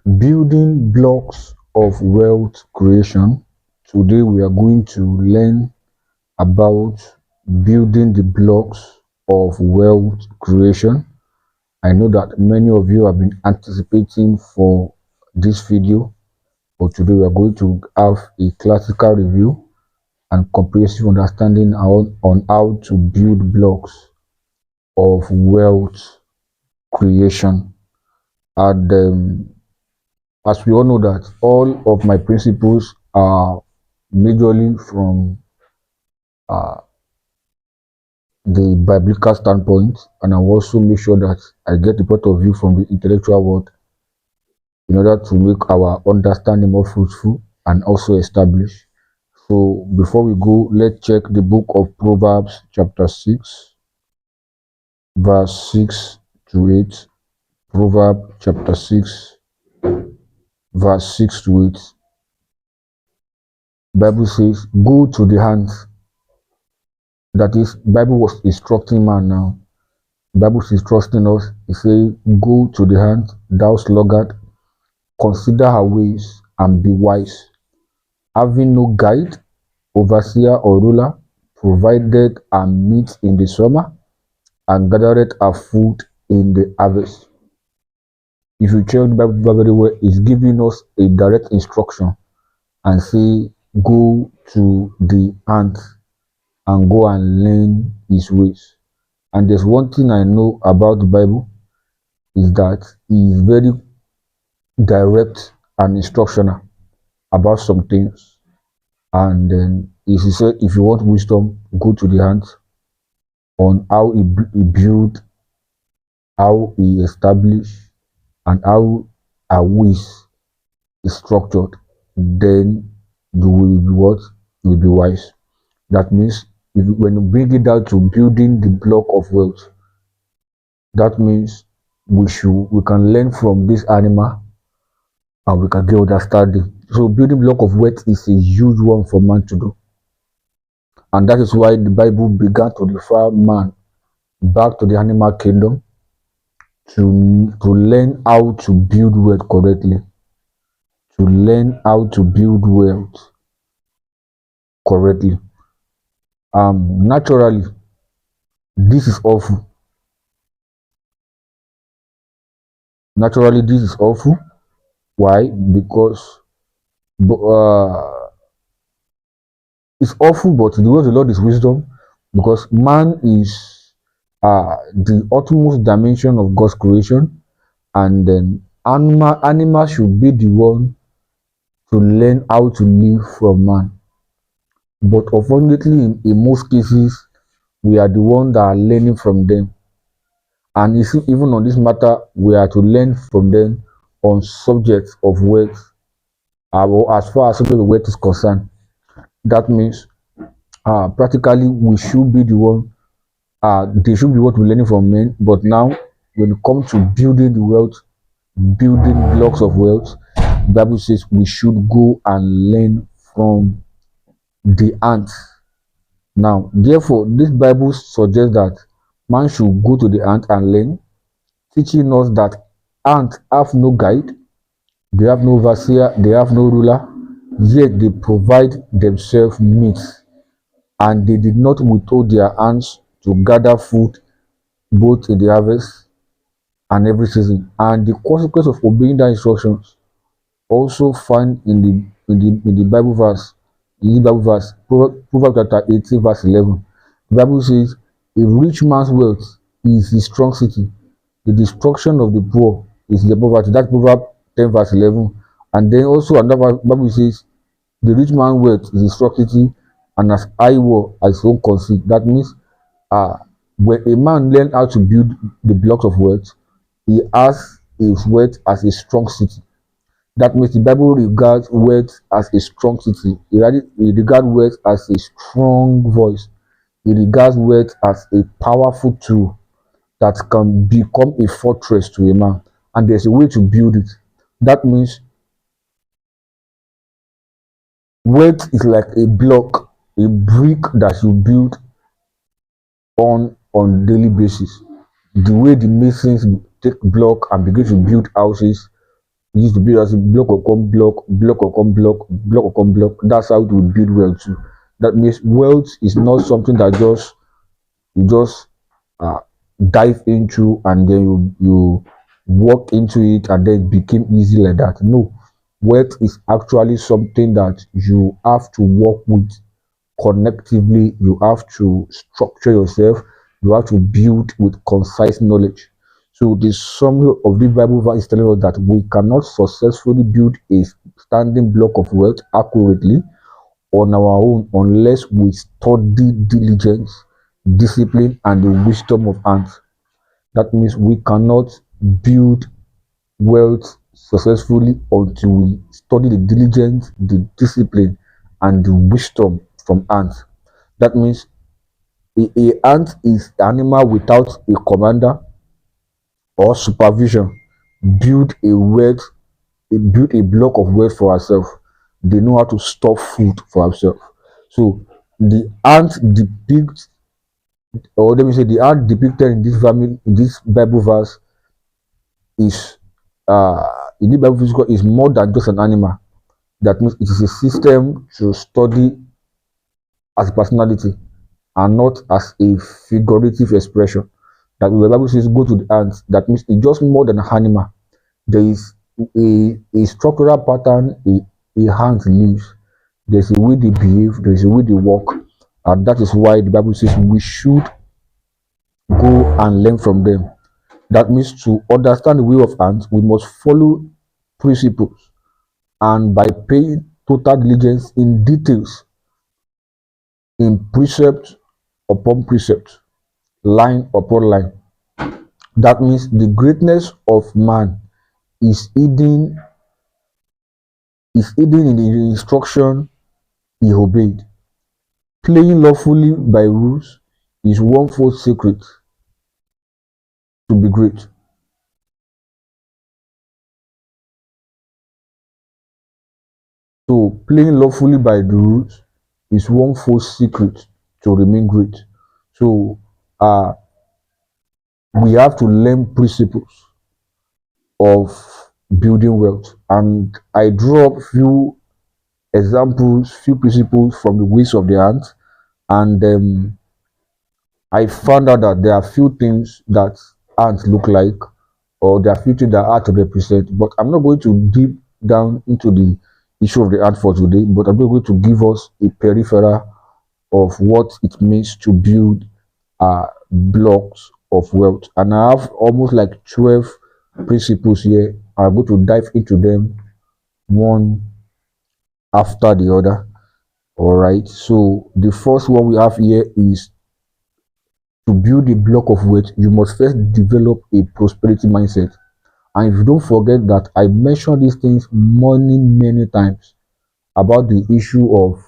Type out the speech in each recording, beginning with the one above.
Building blocks of wealth creation. Today we are going to learn about building the blocks of wealth creation. I know that many of you have been anticipating for this video, but today we are going to have a classical review and comprehensive understanding on how to build blocks of wealth creation. And as we all know that all of my principles are majorly from uh, the biblical standpoint, and I also make sure that I get the point of view from the intellectual world in order to make our understanding more fruitful and also established. So before we go, let's check the book of Proverbs chapter 6, verse 6 to 8. Proverbs chapter 6, verse 6 to 8. Bible says, go to the hands. That is, Bible was instructing man now. Bible is trusting us. He say, go to the hand, thou sluggard, consider her ways and be wise. Having no guide, overseer or ruler, provided her meat in the summer, and gathered her food in the harvest. If you check the Bible very well, it's giving us a direct instruction and say, go to the ant and go and learn his ways. And there's one thing I know about the Bible is that he is very direct and instructional about some things. And then he said, if you want wisdom, go to the ant on how he built, how he established, and how a ways is structured. Then you will be what? You will be wise. That means when you bring it down to building the block of wealth, that means we can learn from this animal and we can get understanding. So building block of wealth is a huge one for man to do. And that is why the Bible began to refer man back to the animal kingdom to learn how to build wealth correctly. To learn how to build wealth correctly. Naturally, this is awful. Naturally, this is awful. Why? Because it's awful, but the word of the Lord is wisdom, because man is the utmost dimension of God's creation, and then animal should be the one to learn how to live from man. But unfortunately, in most cases, we are the ones that are learning from them. And you see, even on this matter, we are to learn from them on subjects of wealth, as far as subject of wealth is concerned. That means practically we should be the one, they should be what we're learning from men. But now, when it comes to building the wealth, building blocks of wealth, the Bible says we should go and learn from the ants. Now, therefore, this Bible suggests that man should go to the ant and learn, teaching us that ants have no guide, they have no overseer, they have no ruler, yet they provide themselves meat, and they did not withhold their hands to gather food both in the harvest and every season. And the consequence of obeying that instructions also found in the Bible verse, Proverbs chapter 18, verse 11. The Bible says, a rich man's wealth is his strong city. The destruction of the poor is the poverty. That's Proverbs 10, verse 11. And then also another Bible says, the rich man's wealth is his strong city, and as I war as his own conceit. That means when a man learns how to build the blocks of wealth, he has his wealth as a strong city. That means the Bible regards wealth as a strong city. It regards wealth as a strong voice. It regards wealth as a powerful tool that can become a fortress to a man. And there's a way to build it. That means wealth is like a block, a brick that you build on daily basis. The way the masons take block and begin to build houses, It used to build as a block upon block, block upon block, block upon block. That's how it would build wealth too. That means wealth is not something that you just uh, dive into and then you walk into it and then it became easy like that. No, wealth is actually something that you have to work with connectively. You have to structure yourself. You have to build with concise knowledge. So the summary of the Bible verse is telling us that we cannot successfully build a standing block of wealth accurately on our own unless we study diligence, discipline, and the wisdom of ants. That means we cannot build wealth successfully until we study the diligence, the discipline, and the wisdom from ants. That means a ant is an animal without a commander or supervision. Build a wealth, build a block of wealth for herself. They know how to store food for herself. So the ant depicts, or let me say, the ant depicted in this family, in this Bible verse is uh in the Bible verse is more than just an animal. That means it is a system to study as a personality and not as a figurative expression. That when the Bible says go to the ants, that means it's just more than an animal. There is a structural pattern a ant lives. There's a way they behave, there's a way they walk, and that is why the Bible says we should go and learn from them. That means to understand the way of ants, we must follow principles, and by paying total diligence in details, in precept upon precept, line upon line. That means the greatness of man is hidden in the instruction he obeyed. Playing lawfully by rules is one false secret to be great. So playing lawfully by the rules is one false secret to remain great. So uh, we have to learn principles of building wealth, and I draw up few examples, few principles from the ways of the ant, and I found out that there are few things that ants look like, or there are few things that art represent. But I'm not going to deep down into the issue of the ant for today, but I'm going to give us a peripheral of what it means to build blocks of wealth. And I have almost like 12 principles here. I'm going to dive into them one after the other. All right. So the first one we have here is to build a block of wealth, you must first develop a prosperity mindset. And if you don't forget that I mentioned these things many times about the issue of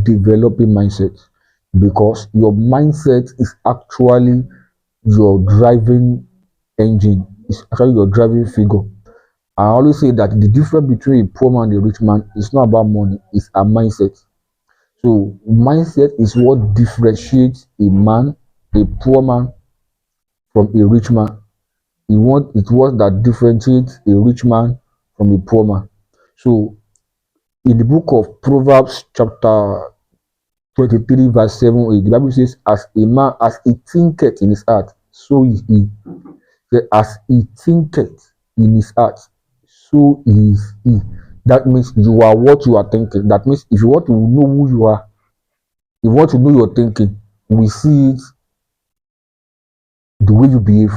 developing mindset, because your mindset is actually your driving engine, it's actually your driving figure. I always say that the difference between a poor man and a rich man is not about money, it's a mindset. So mindset is what differentiates a poor man from a rich man. It was that differentiates a rich man from a poor man. So in the book of Proverbs chapter 23 verse 7, 8, the Bible says, as a man, as he thinketh in his heart, so is he. As he thinketh in his heart, so is he. That means you are what you are thinking. That means if you want to know who you are, if you want to know your thinking, we see it the way you behave.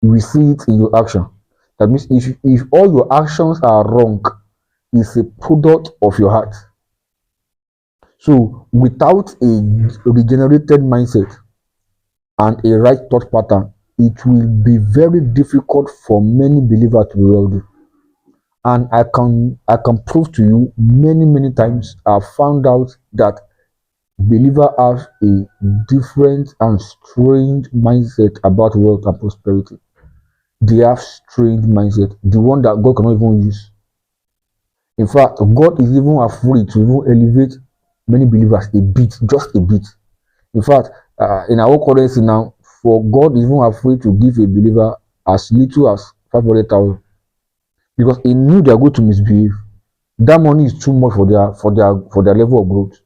We see it in your action. That means if all your actions are wrong, it's a product of your heart. So without a regenerated mindset and a right thought pattern, it will be very difficult for many believers to be wealthy. And I can prove to you many times I've found out that believers have a different and strange mindset about wealth and prosperity. They have strange mindset, the one that God cannot even use. In fact, God is even afraid to even elevate many believers a bit, just a bit. In fact, in our currency now, for God is even afraid to give a believer as little as 500,000. because he knew they are going to misbehave. That money is too much for their level of growth,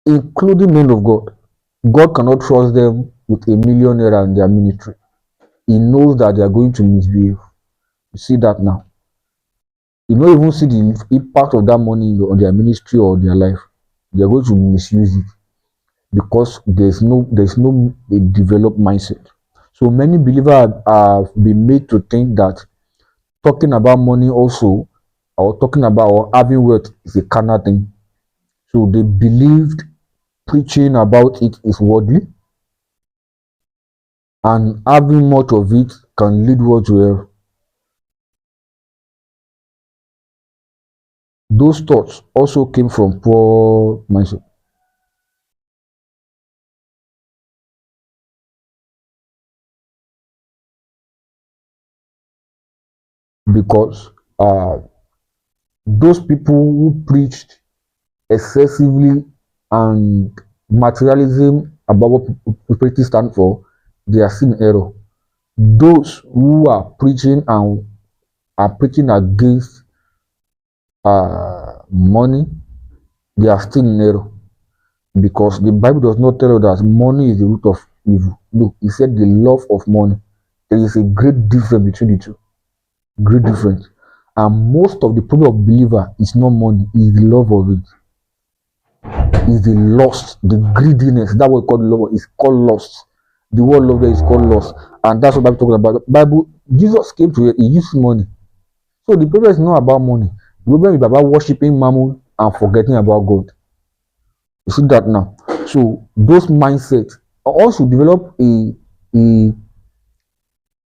including men of God. God cannot trust them with a millionaire in their ministry. He knows that they are going to misbehave. You see that now. You don't even see the impact of that money on their ministry or their life. They are going to misuse it because there's no a developed mindset. So many believers have been made to think that talking about money also, or talking about or having wealth, is a carnal thing. So they believed preaching about it is worldly, and having much of it can lead one to hell. Those thoughts also came from poor mindset, because those people who preached excessively and materialism about what prosperity stand for, they are still in error. Those who are preaching and are preaching against money, they are still in error, because the Bible does not tell us that money is the root of evil. No, it said the love of money. There is a great difference between the two. Great difference. And most of the problem of believer is not money, is the love of it. Is the lust, the greediness. That word called love is called lust. The word love there is called lust. And that's what I'm talking about. Bible, Jesus came to it, he used money. So the problem is not about money. The problem is about worshiping mammon and forgetting about God. You see that now. So those mindsets also develop a,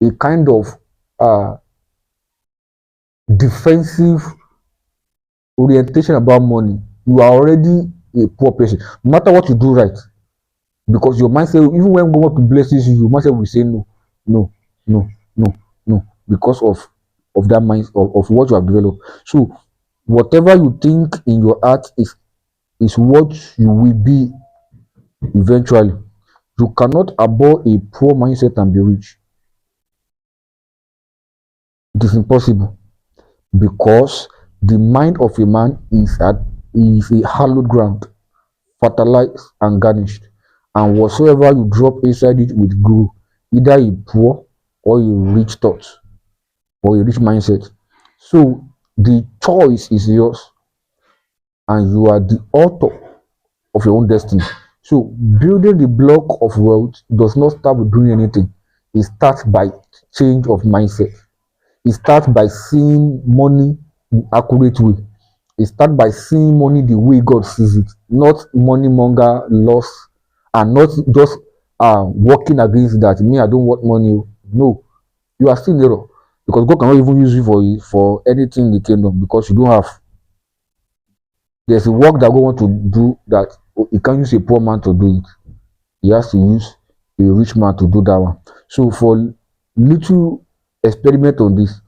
a kind of uh, defensive orientation about money. You are already a poor person. No matter what you do right, because your mindset, even when God blesses you, your mindset will say no, no, no, no, no, because of that mind of what you have developed. So whatever you think in your heart is what you will be eventually. You cannot abhor a poor mindset and be rich. It is impossible, because the mind of a man is a hallowed ground, fertilized and garnished, and whatsoever you drop inside it will grow, either a poor or a rich thought or a rich mindset. So the choice is yours, and you are the author of your own destiny. So building the block of wealth does not start with doing anything. It starts by change of mindset. It starts by seeing money in accurate way. It starts by seeing money the way God sees it, not money monger loss, and not just working against that. Me, I don't want money. No, you are still in error, because God cannot even use you for anything in the kingdom, because you don't have. There's a work that God wants to do that He can't use a poor man to do it. He has to use a rich man to do that one. So for little experiment on this,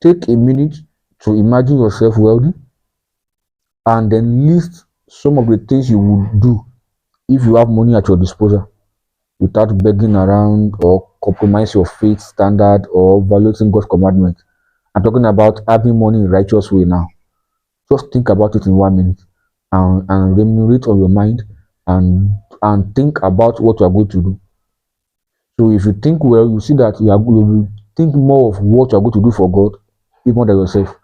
take a minute to imagine yourself wealthy, and then list some of the things you would do if you have money at your disposal, without begging around or compromise your faith standard or violating God's commandment. I'm talking about having money in a righteous way now. Just think about it in 1 minute, and remunerate on your mind, and think about what you are going to do. So if you think well, you see that you will think more of what you are going to do for God, even than yourself.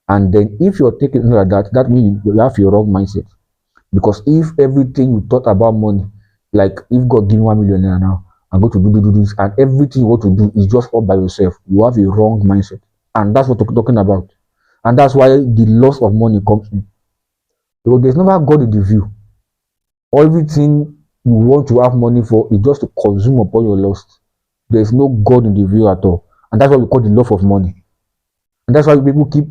And then if you're thinking like that, that means you have your wrong mindset. Because if everything you thought about money, like if God give you 1 million naira now, I'm going to do this, and everything you want to do is just all by yourself, you have a wrong mindset. And that's what we're talking about. And that's why the loss of money comes in. Because there's never God in the view. Everything you want to have money for is just to consume upon your lust. There's no God in the view at all. And that's what we call the love of money. And that's why people keep,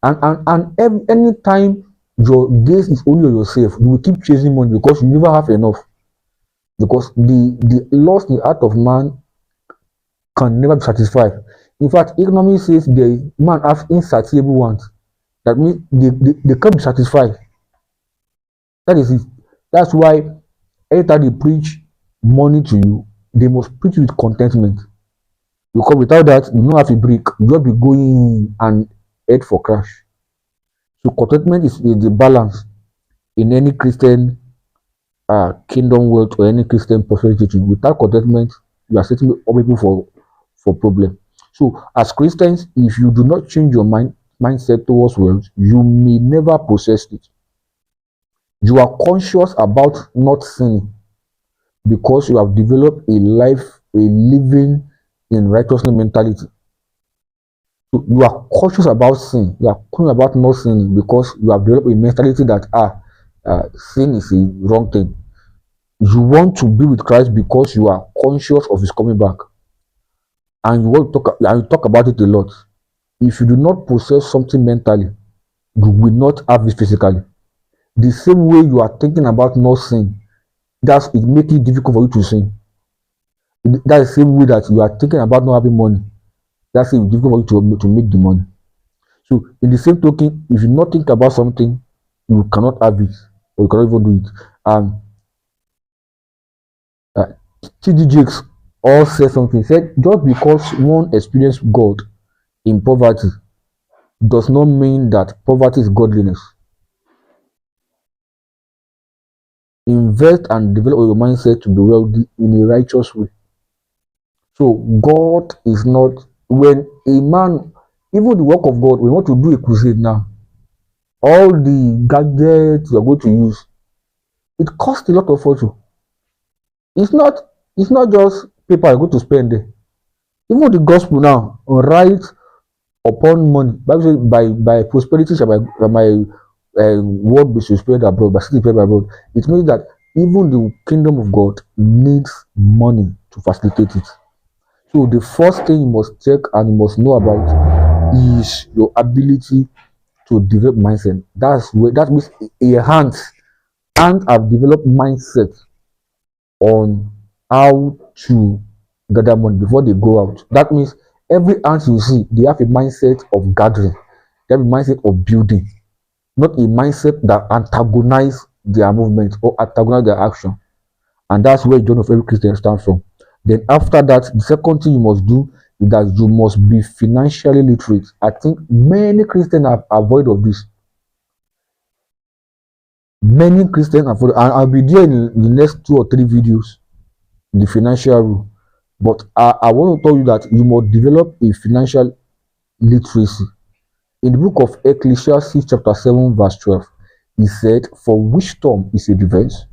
any time your gaze is only on yourself, you will keep chasing money, because you never have enough. Because the lust in the heart of man can never be satisfied. In fact, economy says the man has insatiable wants. That means they can't be satisfied. That is it. That's why anytime they preach money to you, they must preach with contentment. Because without that, you don't have a break. You just be going and head for crash. So contentment is the balance in any Christian kingdom world or any Christian prosperity teaching. Without contentment, you are setting up people for problem. So as Christians, if you do not change your mindset towards wealth, you may never possess it. You are conscious about not sinning because you have developed a living in righteousness mentality. So you are cautious about sin. You are cautious about not sinning because you have developed a mentality that sin is a wrong thing. You want to be with Christ because you are conscious of His coming back, and you talk about it a lot. If you do not possess something mentally, you will not have it physically. The same way you are thinking about not sin, that's it makes it difficult for you to sin. That's the same way that you are thinking about not having money. That's it difficult for you to make the money. So in the same token, if you not think about something, you cannot have it, or you cannot even do it. Uh, T.D. Jakes all said something. He said, just because one experienced God in poverty does not mean that poverty is godliness. Invest and develop your mindset to be wealthy in a righteous way. So God is not, when a man, even the work of God, we want to do a crusade now. All the gadgets you are going to use, it costs a lot of fortune. It's not it's not just paper you're going to spend there. Even the gospel now, right upon money. Bible says by prosperity shall my word be spread abroad, by city spread abroad. It means that even the kingdom of God needs money to facilitate it. So the first thing you must check and you must know about is your ability to develop mindset. That means a hand have developed mindset on how to gather money before they go out. That means every ant you see, they have a mindset of gathering, they have a mindset of building, not a mindset that antagonize their movement or antagonize their action. And that's where John of every Christian stands from. Then after that, the second thing you must do is that you must be financially literate. I think many Christians have avoid of this. Many Christians avoid, and I'll be there in the next 2 or 3 videos, the financial rule. But I want to tell you that you must develop a financial literacy. In the book of Ecclesiastes, chapter 7, verse 12, he said, for wisdom is a device,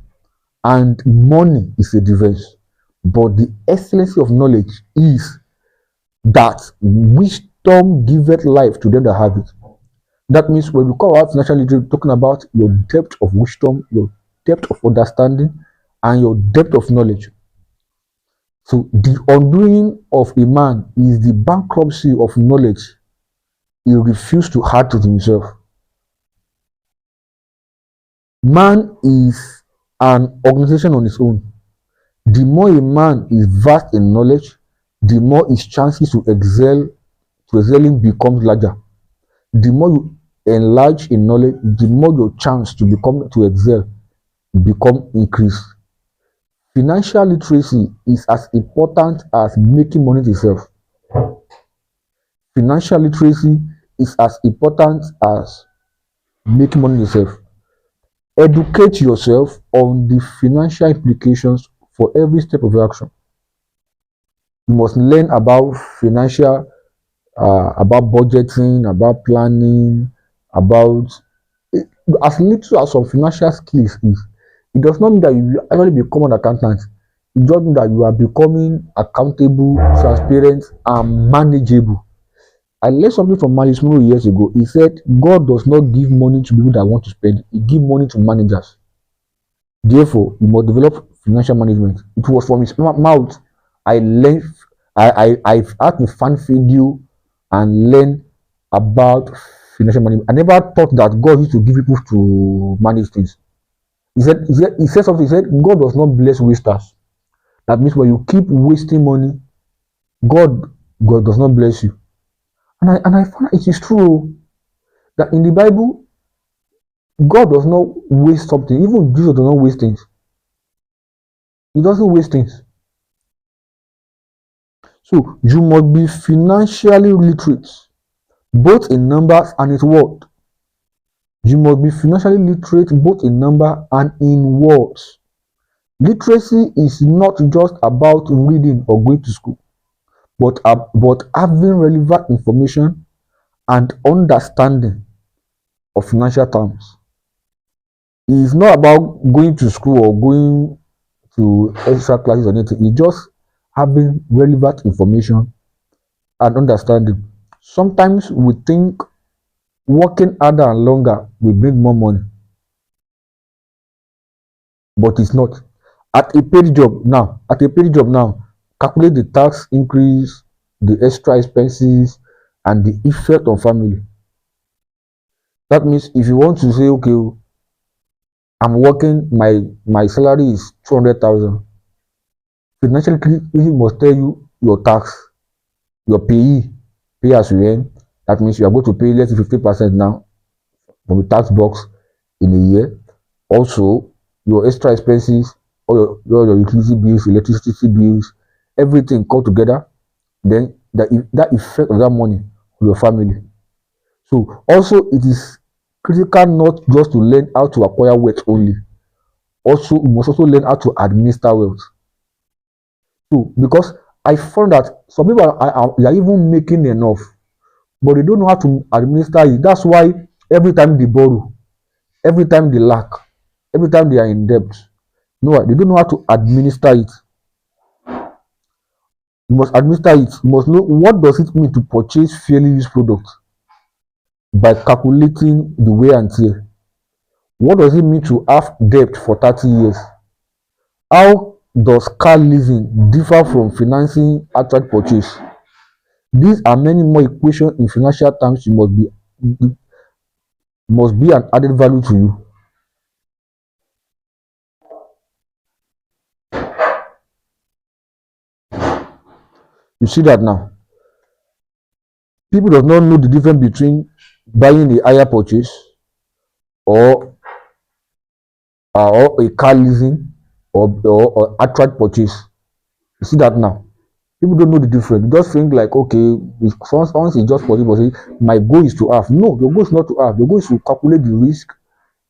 and money is a device. But the excellency of knowledge is that wisdom giveth life to them that have it. That means when we call out financial literacy, talking about your depth of wisdom, your depth of understanding, and your depth of knowledge. So the undoing of a man is the bankruptcy of knowledge he refused to add to himself. Man is an organization on its own. The more a man is vast in knowledge, the more his chances to excelling becomes larger. The more you enlarge in knowledge, the more your chance to excel become increased. Financial literacy is as important as making money itself. Financial literacy is as important as making money itself. Educate yourself on the financial implications for every step of your action. You must learn about about budgeting, about planning, about as little as some financial skills is. It does not mean that you will actually become an accountant. It just means that you are becoming accountable, transparent, and manageable. I learned something from Malice Muro years ago. He said, God does not give money to people that want to spend, He gives money to managers. Therefore, you must develop financial management. It was from his mouth. I learned, I've had to fan video and learn about financial management. I never thought that God used to give people to manage things. He said something. He said, God does not bless wasters. That means when you keep wasting money, God does not bless you. And I found it is true that in the Bible, God does not waste something. Even Jesus does not waste things. He doesn't waste things. So you must be financially literate, both in numbers and in word. You must be financially literate both in number and in words. Literacy is not just about reading or going to school, but having relevant information and understanding of financial terms. It is not about going to school or going to extra classes or anything. It's just having relevant information and understanding. Sometimes we think working harder and longer will bring more money, but it's not. At a paid job now, calculate the tax increase, the extra expenses, and the effect on family. That means if you want to say, okay, I'm working, my salary is 200,000. Financial literacy must tell you your tax, your pay as you earn. That means you are going to pay less than 50% now from the tax box in a year. Also, your extra expenses, all your utility bills, electricity bills, everything come together. Then that effect of that money on your family. So also it is critical not just to learn how to acquire wealth only. Also, you must also learn how to administer wealth. So because I found that some people they are even making enough, but they don't know how to administer it. That's why every time they borrow, every time they lack, every time they are in debt, no, they don't know how to administer it. You must administer it. You must know what does it mean to purchase fairly used products by calculating the wear and tear. What does it mean to have debt for 30 years? How does car leasing differ from financing outright purchase? These are many more equations in financial terms you must be an added value to you. You see that now. People does not know the difference between buying a hire purchase or or a car leasing or outright purchase. You see that now. People don't know the difference. They just think like, okay, once it's just possible, say, my goal is to have. No, your goal is not to have. Your goal is to calculate the risk,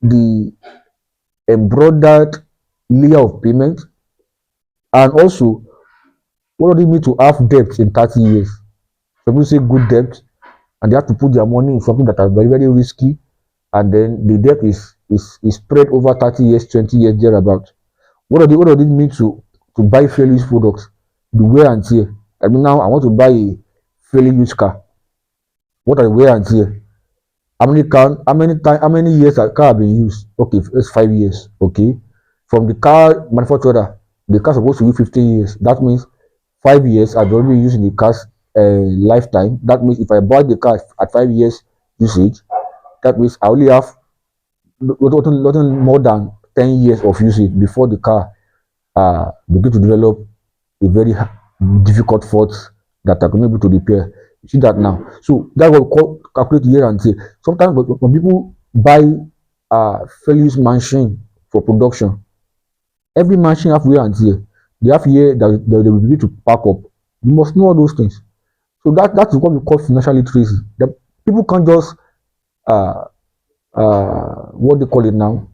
the embroidered layer of payment, and also what does it mean to have debt in 30 years? Some people say good debt, and they have to put their money in something that is very, very risky, and then the debt is spread over 30 years, 20 years, thereabout. What does it mean to buy fairly used products? The wear and tear. I mean, now I want to buy a fairly used car. What are the wear and tear? How many years that car have been used? Okay, it's 5 years. Okay. From the car manufacturer, the car is supposed to be 15 years. That means 5 years I've already used in the car's lifetime. That means if I buy the car at 5 years usage, that means I only have nothing more than 10 years of usage before the car begin to develop a very difficult fault that are unable to repair. You see that now. So that's what we call calculate year and tear. Sometimes when people buy fairly used machine for production, every machine have wear and tear. They have year that they will need to pack up. You must know all those things. So that is what we call financial literacy. The people can't just uh, what they call it now.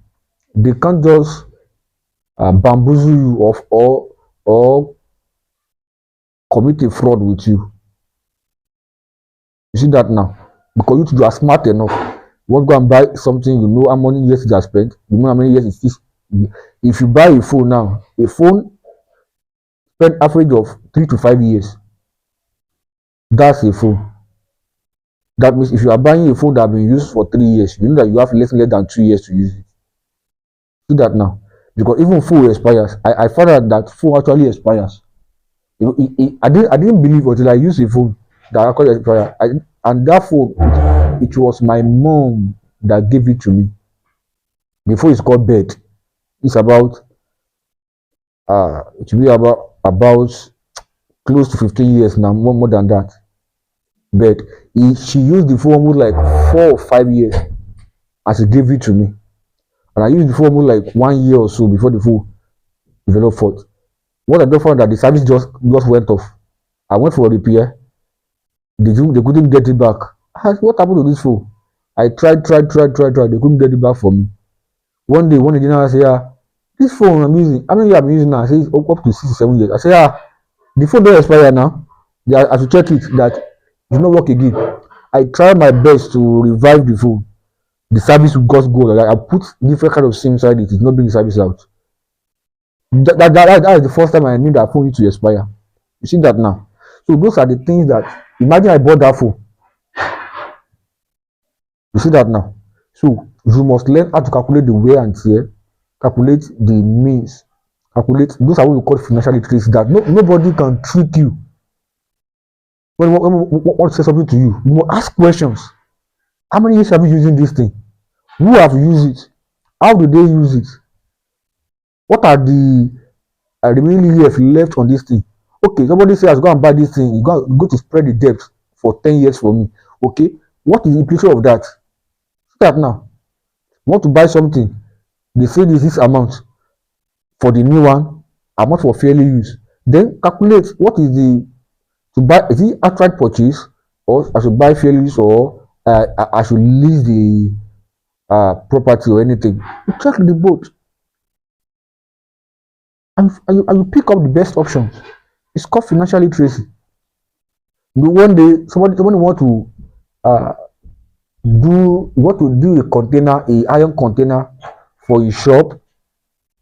They can't just bamboozle you off or commit a fraud with you. You see that now? Because you are smart enough. You want to go and buy something, you know how many years it has spent, you know how many years it is. If you buy a phone now, a phone spend average of 3 to 5 years. That's a phone. That means if you are buying a phone that has been used for 3 years, you know that you have less than 2 years to use it. See that now? Because even phone expires. I found out that phone actually expires. I didn't believe until I used a phone that actually expired. And that phone, it was my mom that gave it to me. The phone is called Bed. It's about it will be about close to 15 years now, more than that. But she used the phone almost like 4 or 5 years as she gave it to me. And I used the phone almost like 1 year or so before the phone developed fault. What I just found that the service just went off. I went for a repair. They couldn't get it back. I asked, what happened to this phone? I tried. They couldn't get it back for me. One day, one engineer said, yeah, this phone I'm using, how many years I'm using now? I say it's up to 6 to 7 years. I say, yeah, the phone don't expire now. I have to check it that it did not work again. I tried my best to revive the phone. The service got go. Like I put different kind of SIM inside it. It's not bring the service out. That is the first time I knew that phone used to expire. You see that now. So those are the things that, imagine I bought that phone. You see that now. So you must learn how to calculate the wear and tear, calculate the means, calculate. Those are what we call financial literacy. That nobody can trick you. When want to say something to you, you must ask questions. How many years have you using this thing? Who have used it? How do they use it? What are the remaining years left on this thing? Okay, somebody says, go and buy this thing. You go to spread the debt for 10 years for me. Okay, what is the implication of that? Start now. You want to buy something, they say this amount for the new one, amount for fairly use. Then calculate what is the to buy. Is it outright purchase, or I should buy fairly use, or I should lease the property or anything? You check the both, and you pick up the best options. It's called financial literacy. One day somebody want to do a container, a iron container for his shop,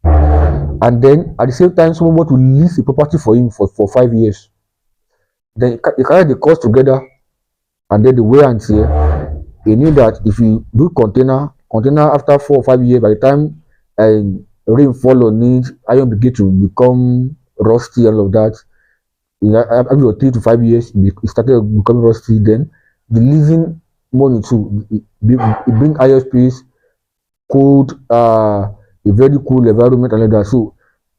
and then at the same time someone want to lease a property for him for 5 years. Then they carry the cost together, and then the wear and tear. He knew that if you do container after 4 or 5 years, by the time rain fall on it, iron begin to become rusty, all of that. After 3 to 5 years, it started becoming rusty. Then the leasing money too, it bring higher space, cold, a very cool environment and like that. So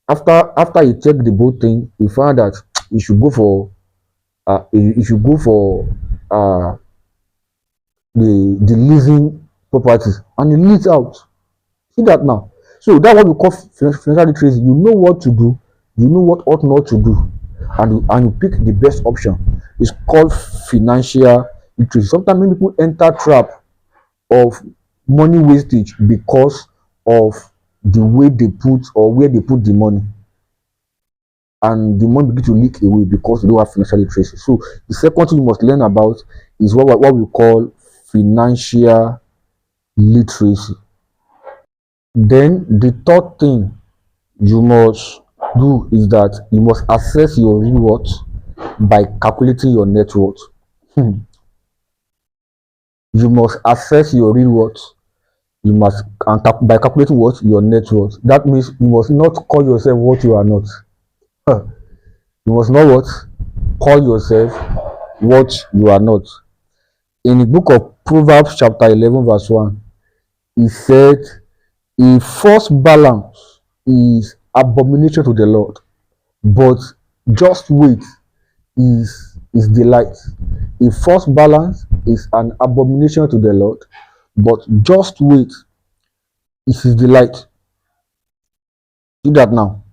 after you check the both thing, you find that you should go for the leasing properties, and you lease out. See that now. So that's what we call financial literacy. You know what to do, you know what ought not to do, and you pick the best option. It's called financial literacy. Sometimes many people enter trap of money wastage because of the way they put or where they put the money, and the money begin to leak away because they don't have financial literacy. So the second thing you must learn about is what we call financial literacy. Then the third thing you must do is that you must assess your real worth by calculating your net worth. You must assess your real worth. You must, and by calculating what your net worth. That means you must not call yourself what you are not. You must not what call yourself what you are not. In the book of Proverbs chapter 11 verse 1, he said, a false balance is abomination to the Lord, but just weight is delight. A false balance is an abomination to the Lord, but just weight is his delight. Do that now.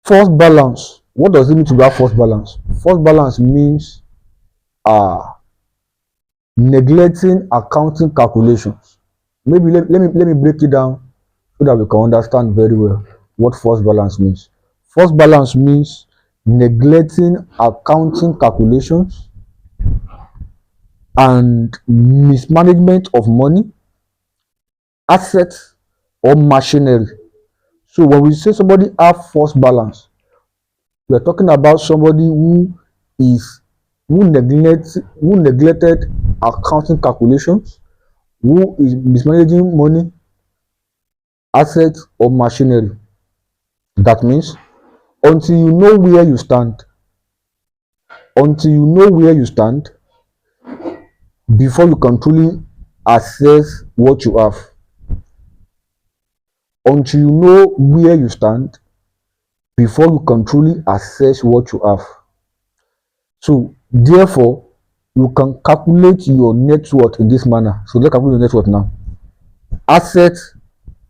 False balance. What does it mean to have false balance? False balance means neglecting accounting calculations. Maybe let me break it down so that we can understand very well what false balance means. False balance means neglecting accounting calculations and mismanagement of money, assets, or machinery. So when we say somebody have false balance, we are talking about somebody who neglected accounting calculations, who is mismanaging money, assets, or machinery. That means until you know where you stand, before you can truly assess what you have. Until you know where you stand, before you can truly assess what you have. So therefore, you can calculate your net worth in this manner. So let's calculate your net worth now. Asset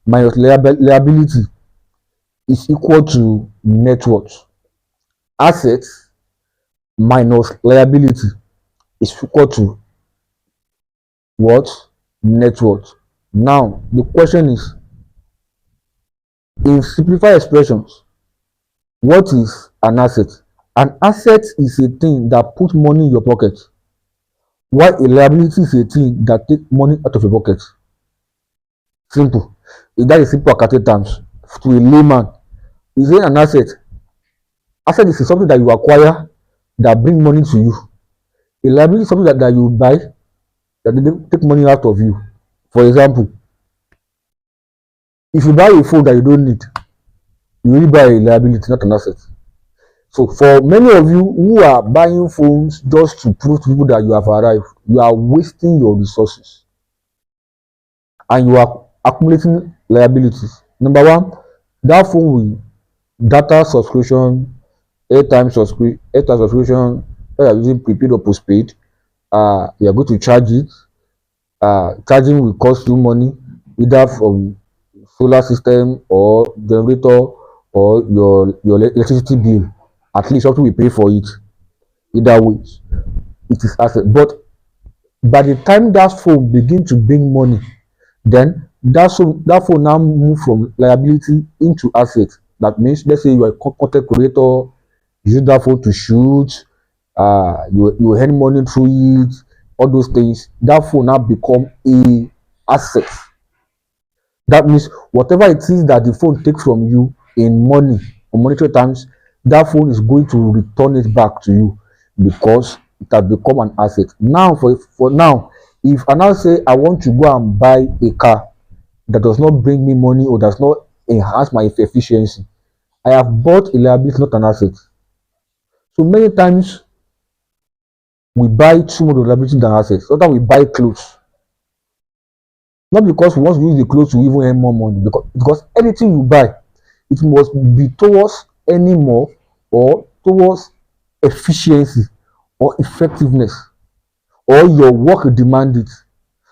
minus liability is equal to net worth. Assets minus liability is equal to what? Net worth. Now, the question is, in simplified expressions, what is an asset? An asset is a thing that puts money in your pocket, while a liability is a thing that takes money out of your pocket. Simple. In that is simple accounting terms. To a layman, is it an asset? Asset is something that you acquire that bring money to you. A liability is something that you buy that they take money out of you. For example, if you buy a phone that you don't need, you really buy a liability, not an asset. So for many of you who are buying phones just to prove to people that you have arrived, you are wasting your resources and you are accumulating liabilities. Number one, that phone will data subscription, airtime subscription, whether you're using prepaid or postpaid, you are going to charge it. Charging will cost you money, either from solar system or generator or your electricity bill. At least something we pay for it. Either way, it is asset. But by the time that phone begin to bring money, then that phone now move from liability into asset. That means, let's say you are a content creator, you use that phone to shoot, you earn money through it, all those things. That phone now become a asset. That means whatever it is that the phone takes from you in money or monetary terms, that phone is going to return it back to you because it has become an asset. Now, for now, if I now say I want to go and buy a car that does not bring me money or does not enhance my efficiency, I have bought a liability, not an asset. So many times we buy too much of liability than assets. Sometimes we buy clothes. Not because we want to use the clothes to even earn more money, because anything you buy, it must be towards earning more or towards efficiency or effectiveness or your work demand it.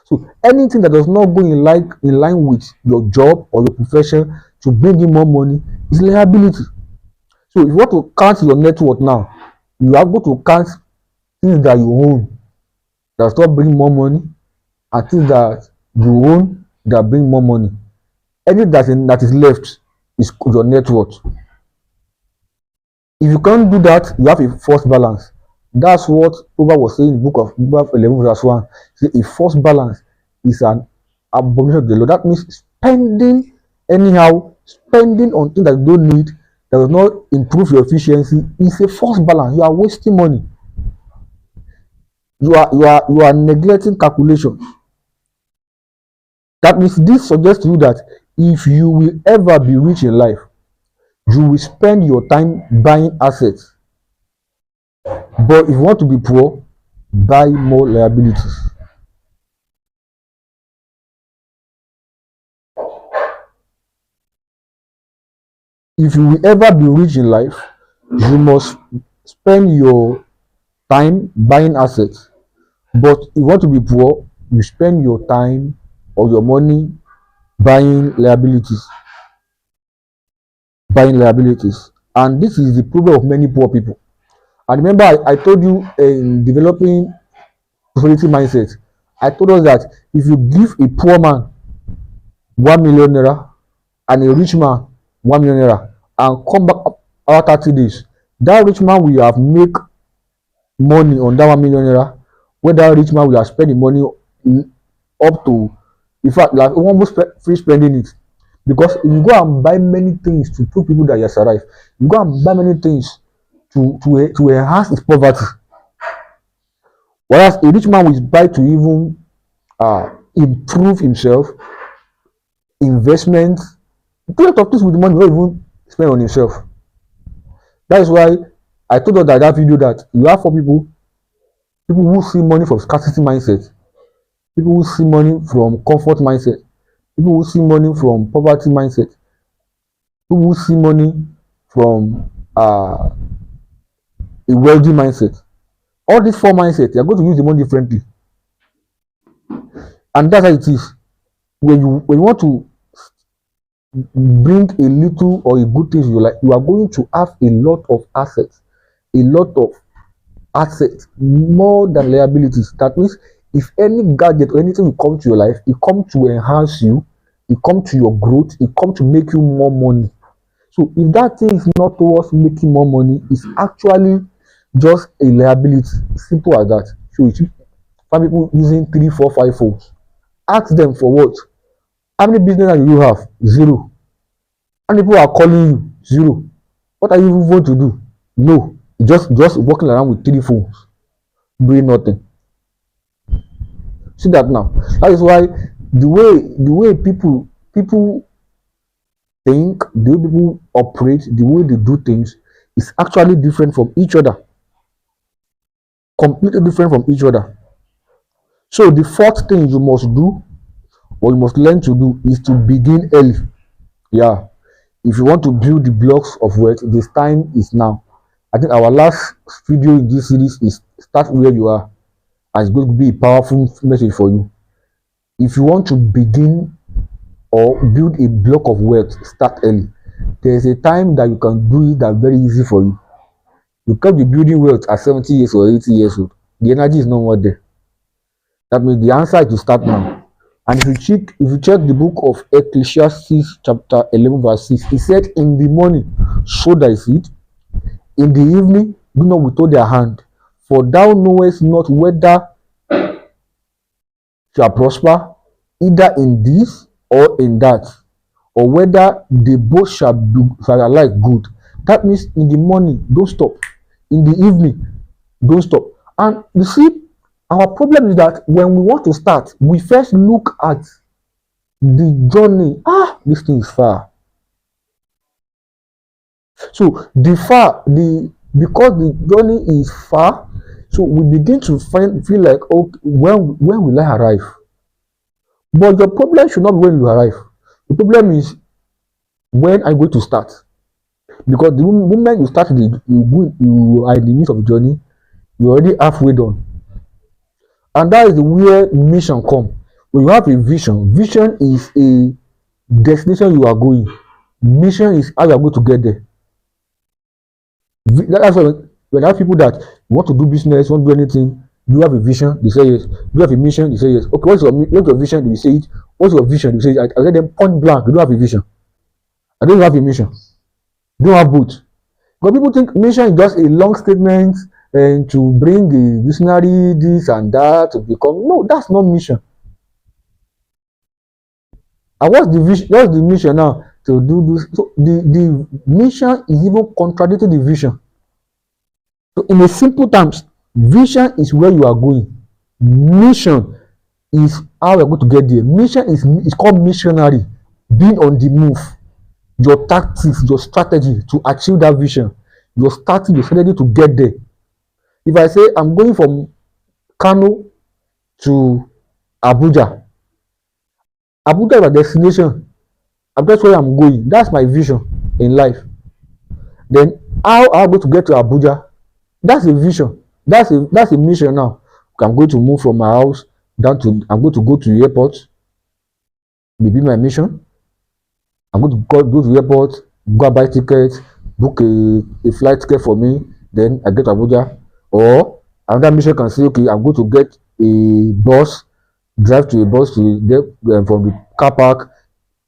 So anything that does not go in line with your job or your profession to bring in more money is liability. So if you want to count your net worth now, you are going to count things that you own that start bring more money and things that you own that bring more money. Anything that is left is your net worth. If you can't do that, you have a false balance. That's what Proverbs was saying in the book of Proverbs 11 verse 1. A false balance is an abomination of the Lord. That means spending anyhow, spending on things that you don't need, that does not improve your efficiency, is a false balance. You are wasting money. You are neglecting calculations. That means this suggests to you that if you will ever be rich in life, you will spend your time buying assets. But if you want to be poor, buy more liabilities. If you will ever be rich in life, you must spend your time buying assets. But if you want to be poor, you spend your time or your money buying liabilities. And this is the problem of many poor people. And remember, I told you in developing prosperity mindset, I told us that if you give a poor man 1 million naira and a rich man 1 million naira and come back after 30 days, that rich man will have make money on that 1 million naira, where that rich man will have spent the money up to, in fact, like almost free spending it. Because if you go and buy many things to prove people that you have arrived, you go and buy many things to enhance his poverty. Whereas a rich man will buy to even improve himself, investment, do a lot of things with the money, not even spend on himself. That is why I told us that video that you have 4 people who see money from scarcity mindset, people who see money from comfort mindset, people who see money from poverty mindset, people who see money from a wealthy mindset. All these 4 mindsets, you are going to use the money differently. And that's how it is. When you want to bring a little or a good thing to your life, you are going to have a lot of assets, a lot of assets more than liabilities. That means if any gadget or anything will come to your life, it comes to enhance you, it comes to your growth, it comes to make you more money. So if that thing is not towards making more money, it's actually just a liability. Simple as that. So you see, five people using 3, 4, 5 phones. Ask them for what? How many business do you have? Zero. How many people are calling you? Zero. What are you even going to do? No. Just walking around with 3 phones, doing nothing. See that now? That is why the way people think, the way people operate, the way they do things is actually different from each other. Completely different from each other. So the fourth thing you must do or you must learn to do is to begin early. Yeah. If you want to build the blocks of wealth, this time is now. I think our last video in this series is start where you are. And it's going to be a powerful message for you. If you want to begin or build a block of wealth, start early. There is a time that you can do it that's very easy for you. You can't be building wealth at 70 years or 80 years old. The energy is no more there. That means the answer is to start now. And if you check the book of Ecclesiastes chapter 11 verse 6, it said, in the morning sow thy seed, in the evening do not withhold their hand, for thou knowest not whether shall prosper, either in this or in that, or whether they both shall alike good. That means in the morning, don't stop. In the evening, don't stop. And you see, our problem is that when we want to start, we first look at the journey. This thing is far. So because the journey is far, so we begin to feel like, okay, when will I arrive? But your problem should not be when you arrive. The problem is when I'm going to start. Because the moment you start, you are in the midst of the journey, you're already halfway done. And that is where mission comes. When you have a vision is a destination you are going. Mission is how you are going to get there. That's why when I have people that want to do business, want to do anything, do you have a vision? They say yes. Do you have a mission? They say yes. Okay, what's your vision? They say it. What's your vision? They say it. I let them point blank. You don't have a vision. I don't have a mission. You don't have both. Because people think mission is just a long statement and to bring the visionary this and that to become. No, that's not mission. And what's the vision? What's the mission now? To do this. So the mission is even contradicting the vision. So in a simple terms, vision is where you are going. Mission is how you're going to get there. Mission is called missionary, being on the move. Your tactics, your strategy to achieve that vision, your starting, your strategy to get there. If I say I'm going from Kano to Abuja is my destination. That's where I'm going. That's my vision in life. Then how I'm going to get to Abuja? That's a vision. That's a mission now. I'm going to move from my house down to. I'm going to go to the airport. Maybe my mission. I'm going to go to the airport, go buy tickets, book a flight ticket for me. Then I get to Abuja. Or another mission can say, okay, I'm going to get a bus, drive to a bus to from the car park,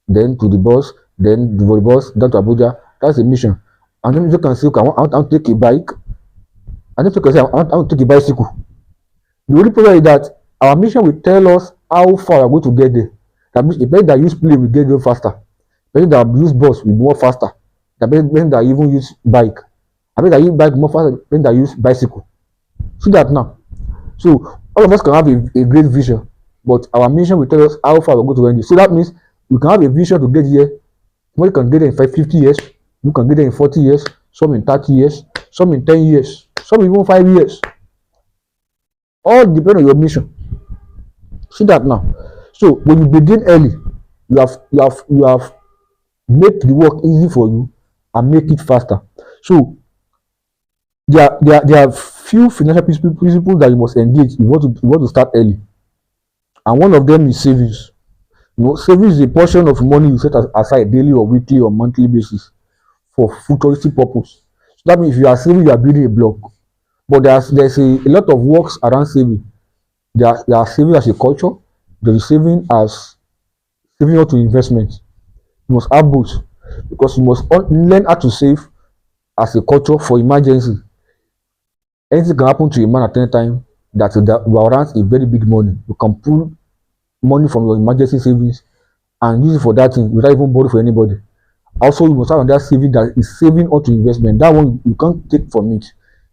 then to the bus, then for the bus down to Abuja. That's a mission. And then you can say, okay, I want to take a bike. And then you can say, I want to take a bicycle. The only problem is that our mission will tell us how far we're going to get there. That means the person that use plane will get there faster. The person that use bus will be more faster. The person that even use bike. The person that use bike more faster. The person that use bicycle. See that now. So all of us can have a great vision, but our mission will tell us how far we're going to end. So that means we can have a vision to get here. Somebody can get there in 50 years. You can get there in 40 years. Some in 30 years. Some in 10 years. Some even 5 years. All depend on your mission. See that now. So when you begin early, you have made the work easy for you and make it faster. So there are few financial principles that you must engage if you want to start early. And one of them is savings. Saving is a portion of money you set aside daily or weekly or monthly basis for futuristic purpose. So that means if you are saving, you are building a block. But there's a lot of works around saving. There are saving as a culture. There is saving as saving out to investment. You must have both because you must learn how to save as a culture for emergency. Anything can happen to a man at any time that warrants a very big money. You can pull money from your emergency savings and use it for that thing without even borrow for anybody. Also, you must have another saving that is saving auto investment. That one you can't take from it.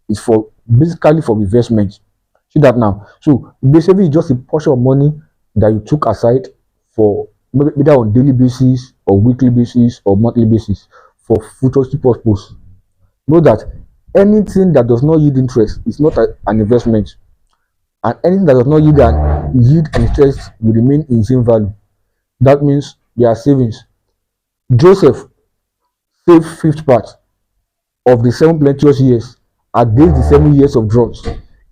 It's for basically for investment. See that now. So basically it's just a portion of money that you took aside for maybe either on daily basis or weekly basis or monthly basis for futuristic purpose. Know that anything that does not yield interest is not an investment, and anything that does not yield interest will remain in same value. That means they are savings. Joseph saved fifth part of the 7 plenteous years against the 7 years of drought.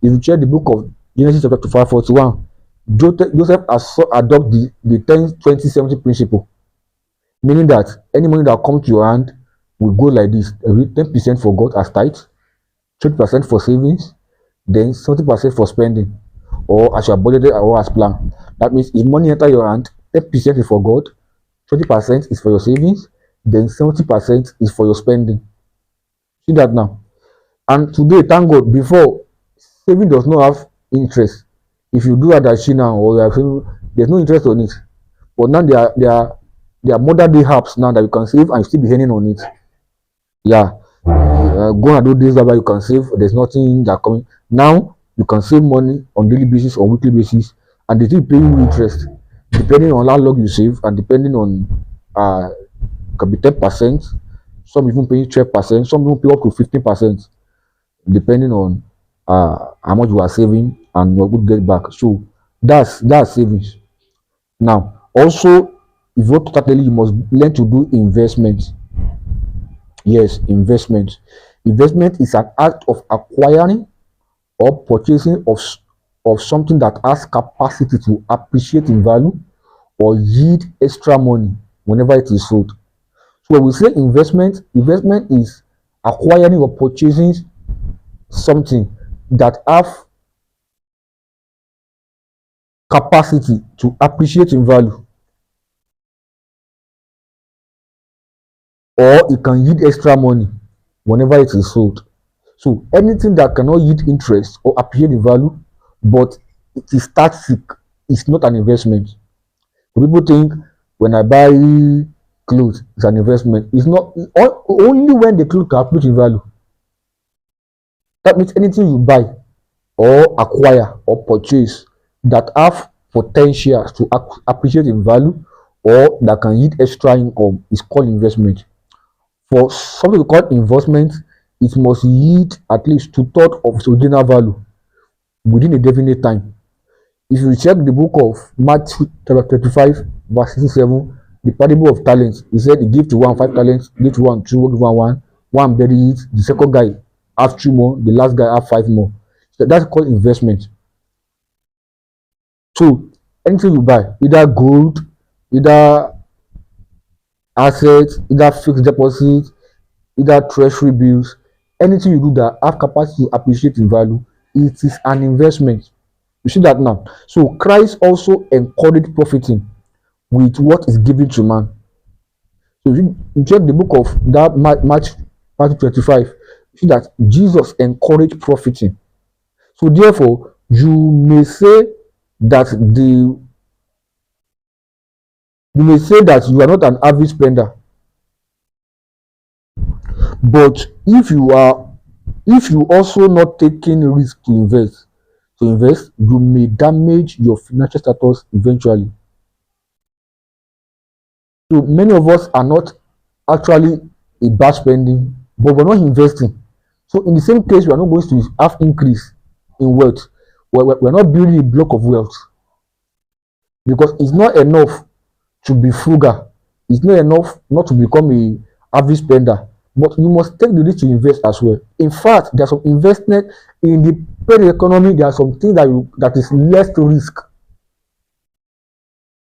If you check the book of Genesis chapter 5:41, Joseph has adopted the 10-20-70 principle, meaning that any money that comes to your hand will go like this: 10% for God as tithe, 20% for savings, then 70% for spending, or as you are budgeted or as planned. That means if money enter your hand, 10% is for God, 20% is for your savings, then 70% is for your spending. See that now. And today, thank God, before, saving does not have interest. If you do Adashi now or you are saving, there's no interest on it. But now there are modern day apps now that you can save and still be earning on it. Yeah. Go and do this that you can save. There's nothing that coming. Now you can save money on daily basis or weekly basis, and they still pay you interest depending on how long you save and depending on can be 10%. Some even pay 12%. Some even pay up to 15%, depending on how much you are saving and what would get back. So that's savings. Now, also, if you want to start early, you must learn to do investment. Yes, investment. Investment is an act of acquiring or purchasing of something that has capacity to appreciate in value or yield extra money whenever it is sold. So when we say investment is acquiring or purchasing something that have capacity to appreciate in value, or it can yield extra money whenever it is sold. So anything that cannot yield interest or appreciate in value, but it is static, is not an investment. People think when I buy clothes, it's an investment. It's not. Only when the clothes can appreciate in value. That means anything you buy or acquire or purchase that have potential to appreciate in value or that can yield extra income is called investment. For something to call investment, it must yield at least 2/3 of its original value within a definite time. If you check the book of Matthew chapter 35, verse 67, the parable of talents, he said he gave to one 5 talents, give to one 2, give one buried it, the second guy have 2 more, the last guy have 5 more. So that's called investment. So anything you buy, either gold, either assets, either fixed deposit, either treasury bills, anything you do that have capacity to appreciate in value, it is an investment. You see that now. So Christ also encouraged profiting with what is given to man. So you check the book of that Matthew 25, you see that Jesus encouraged profiting. So therefore, you may say that you are not an average spender, but if you also not taking risk to invest, you may damage your financial status eventually. So many of us are not actually a bad spending, but we're not investing. So in the same case, we are not going to have increase in wealth. We're not building a block of wealth because it's not enough to be frugal. It's not enough not to become a average spender, but you must take the risk to invest as well. In fact, there's some investment in the present economy. There are some things that is less risk.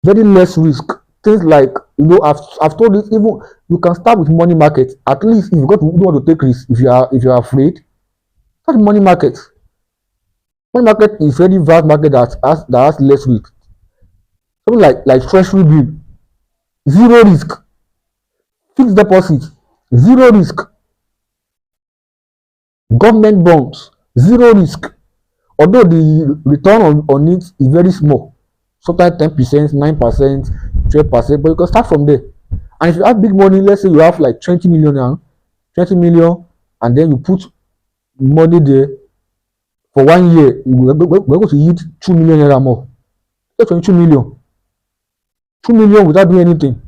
very less risk. Things like, I've told you, even you can start with money market. At least if you got to don't want to take risks, if you are afraid, start money market. Money market is very vast market that has less risk. Something like treasury bill, zero risk. Fixed deposit, zero risk. Government bonds, zero risk. Although the return on it is very small, sometimes 10%, 9%, 12%, but you can start from there. And if you have big money, let's say you have like 20 million now, 20 million, and then you put money there for 1 year, we're going to yield 2 million naira more. That's 22 million. 2 million without doing anything.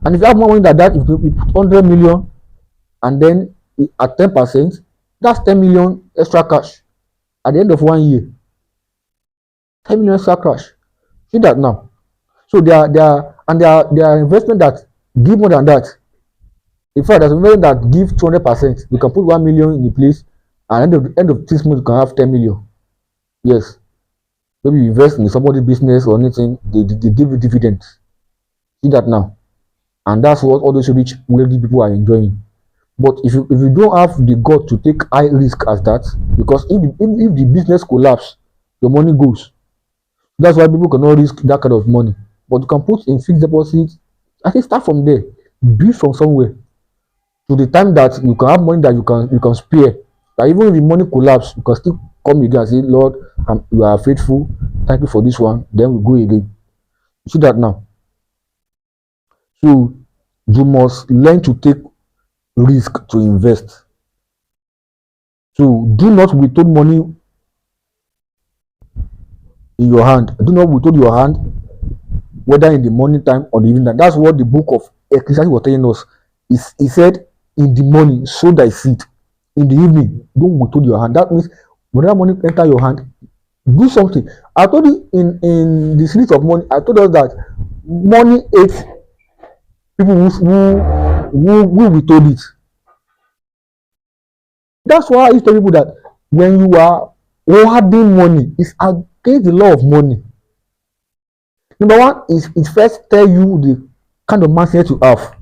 And if you have more money than that, if you put 100 million and then at 10%, that's 10 million extra cash at the end of 1 year. 10 million extra cash. See that now. So there are investment that give more than that. In fact, there's investment that give 200%. You can put 1 million in the place, and end of 6 months you can have 10 million. Yes. Maybe you invest in somebody's business or anything, they give you dividends. See that now. And that's what all those rich wealthy people are enjoying. But if you don't have the gut to take high risk as that, because if the business collapse, your money goes. That's why people cannot risk that kind of money. But you can put in fixed deposit. I think start from there, build from somewhere to the time that you can have money that you can spare. That even if the money collapse, you can still come again and say, Lord, you are faithful. Thank you for this one. Then we go again. You see that now. So you must learn to take risk to invest. So do not withhold money in your hand. Do not withhold your hand, whether in the morning time or the evening time. That's what the book of Ecclesiastes was telling us. He said, in the morning, sow thy seed. In the evening, don't withhold your hand. That means whenever money enter your hand, do something. I told you in the series of money, I told us that money hates people who withhold it. That's why I used to tell people that when you are hoarding money, it's against the law of money. Number one is it first tell you the kind of mindset you have.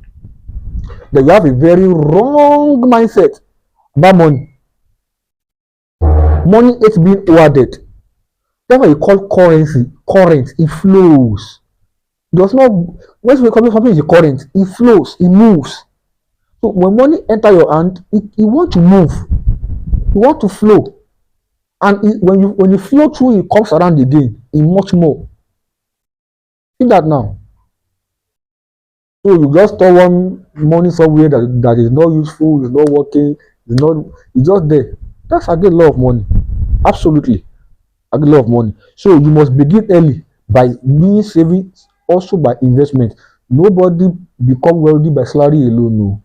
That you have a very wrong mindset about money. Money is being hoarded. That's what you call currency. Current, it flows. It does not, once we call something is a current, it flows, it moves. So when money enter your hand, it want to move, it want to flow. And when you flow through, it comes around again in much more. See that now. So you just store one money somewhere that is not useful, is not working, it's just there. That's a good law of money. Absolutely. A good law of money. So you must begin early by doing savings, also by investment. Nobody become wealthy by salary alone. No.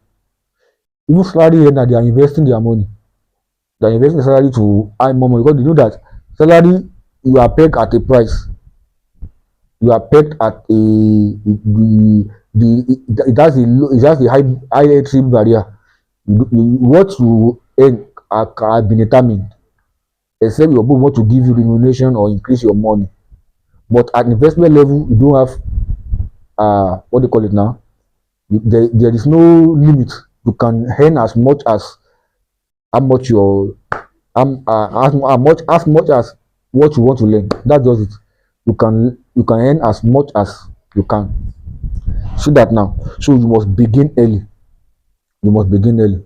Even salary earner, they are investing their money. They are investing their salary to earn more money, because they know that salary, you are pegged at a price. You are pegged at it has a high entry barrier. What you earn have been determined, except your book want to give you remuneration or increase your money. But at investment level, you don't have what do you call it now? There is no limit. You can earn as much as how much your as much as what you want to learn. That's just it. You can earn as much as you can. See that now. So you must begin early. You must begin early.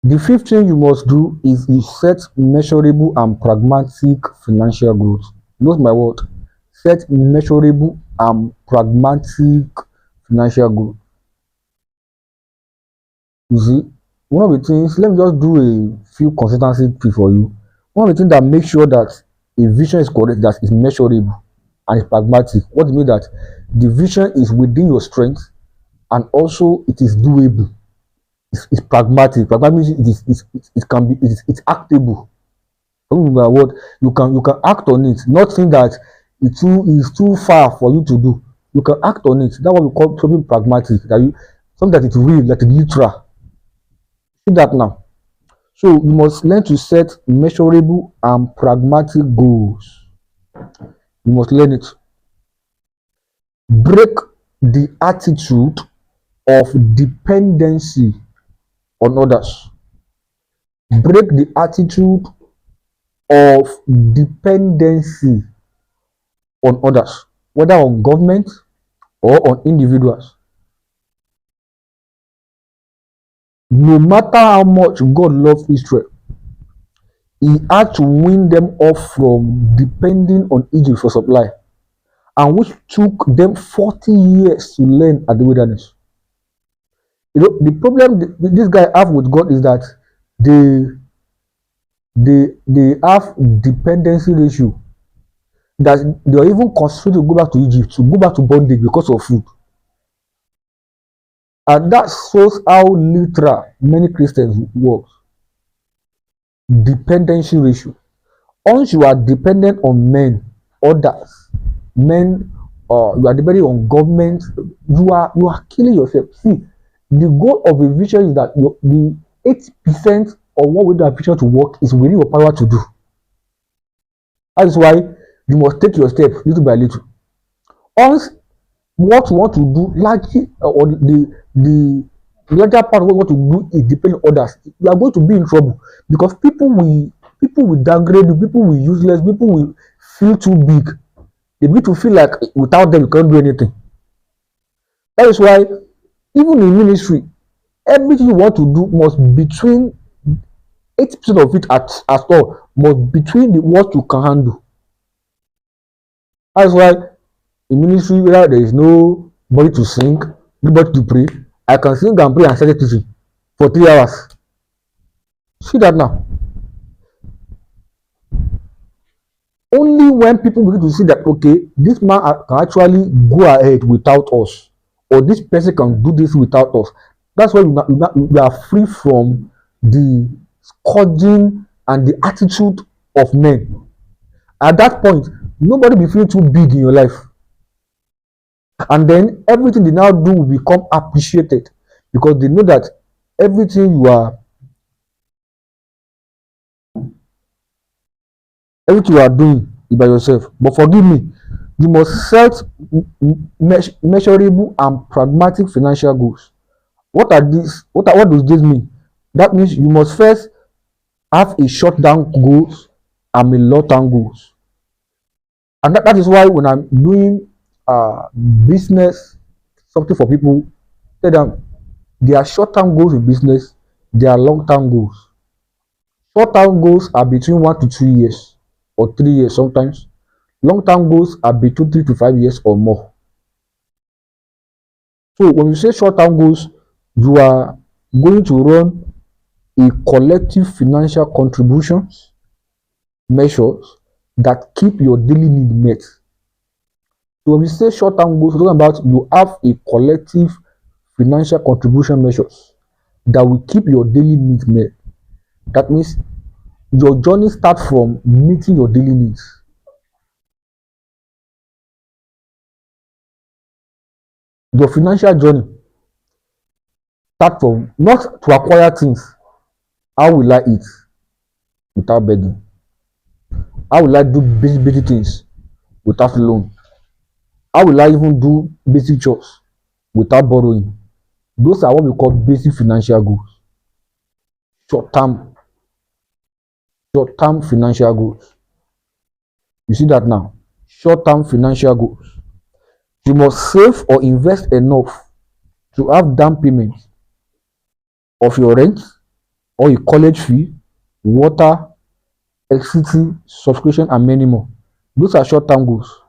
The fifth thing you must do is you set measurable and pragmatic financial goals. Note my word. Set measurable and pragmatic financial goals. You see, one of the things, let me just do a few consistency tips for you. One of the things that makes sure that a vision is correct, that is measurable and is pragmatic. What do you mean? That the vision is within your strength and also it is doable. It's pragmatic. Pragmatic means it can be it's actable. What you can act on it, not think that it's too far for you to do. You can act on it. That's what we call something pragmatic. Something that it's real, that is literal. See that now. So you must learn to set measurable and pragmatic goals. You must learn it. break the attitude of dependency on others. Break the attitude of dependency on others, whether on government or on individuals. No matter how much God loved Israel, he had to win them off from depending on Egypt for supply, and which took them 40 years to learn at the wilderness. The problem this guy have with God is that they they have dependency ratio, that they are even considering to go back to Egypt, to go back to bondage because of food. And that shows how literal many Christians work. Dependency ratio. Once you are dependent on men, others, men, you are depending on government, you are killing yourself. See, the goal of a vision is that the 80% of what we do a vision to work is within your power to do. That is why you must take your step little by little. Once what you want to do, largely, or the larger part of what you want to do is depending on others, you are going to be in trouble, because people will downgrade you, people will useless, people will feel too big. They begin to feel like without them you can't do anything. That is why even in ministry, everything you want to do must between 80% of it at all must between the what you can handle. That's why in ministry, where there is nobody to sing, nobody to pray, I can sing and pray and start teaching for 3 hours. See that now? Only when people begin to see that, okay, this man can actually go ahead without us, or this person can do this without us, that's why we are free from the scourging and the attitude of men. At that point, nobody will feel too big in your life. And then everything they now do will become appreciated, because they know that everything you are doing is by yourself. But forgive me, you must set measurable and pragmatic financial goals. What does this mean? That means you must first have a short-term goals and a long-term goals. And that is why when I'm doing business, something for people, tell them there are short-term goals in business, there are long-term goals. Short-term goals are between 1 to 2 years or 3 years sometimes. Long-term goals are between 3 to 5 years or more. So when you say short-term goals, you are going to run a collective financial contributions measures that keep your daily need met. So when we say short-term goals, we're talking about you have a collective financial contribution measures that will keep your daily needs met. That means your journey starts from meeting your daily needs. Your financial journey starts from not to acquire things. How will I eat without begging? How will I do basic things without loan? How will I even do basic chores without borrowing? Those are what we call basic financial goals. Short-term financial goals. You see that now? Short-term financial goals. You must save or invest enough to have down payment of your rent or your college fee, water, electricity, subscription, and many more. Those are short-term goals.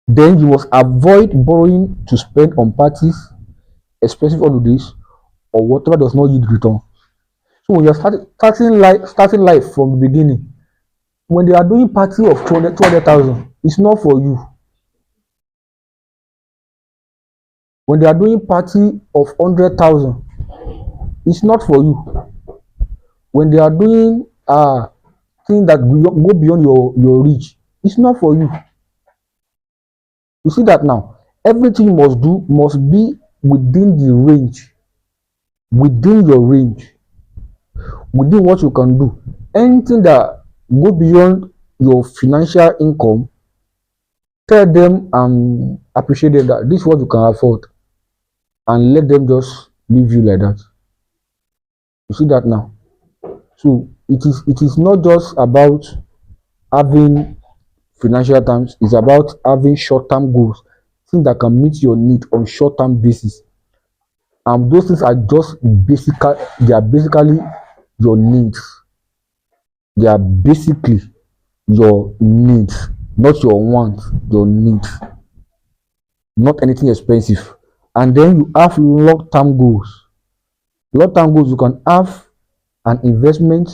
Then you must avoid borrowing to spend on parties, expensive holidays, or whatever does not yield return. So when you're starting life from the beginning, when they are doing party of 200,000, it's not for you. When they are doing party of 100,000, it's not for you. When they are doing things that go beyond your reach, it's not for you. You see that now? Everything you must do must be within the range, within your range, within what you can do. Anything that go beyond your financial income tell them and appreciate them that this is what you can afford, and let them just leave you like that. You see that now? So it is not just about having financial terms, it's about having short-term goals, things that can meet your need on short-term basis. And those things are just they are basically your needs. They are basically your needs, not your wants, your needs, not anything expensive. And then you have long-term goals. Long-term goals, you can have an investment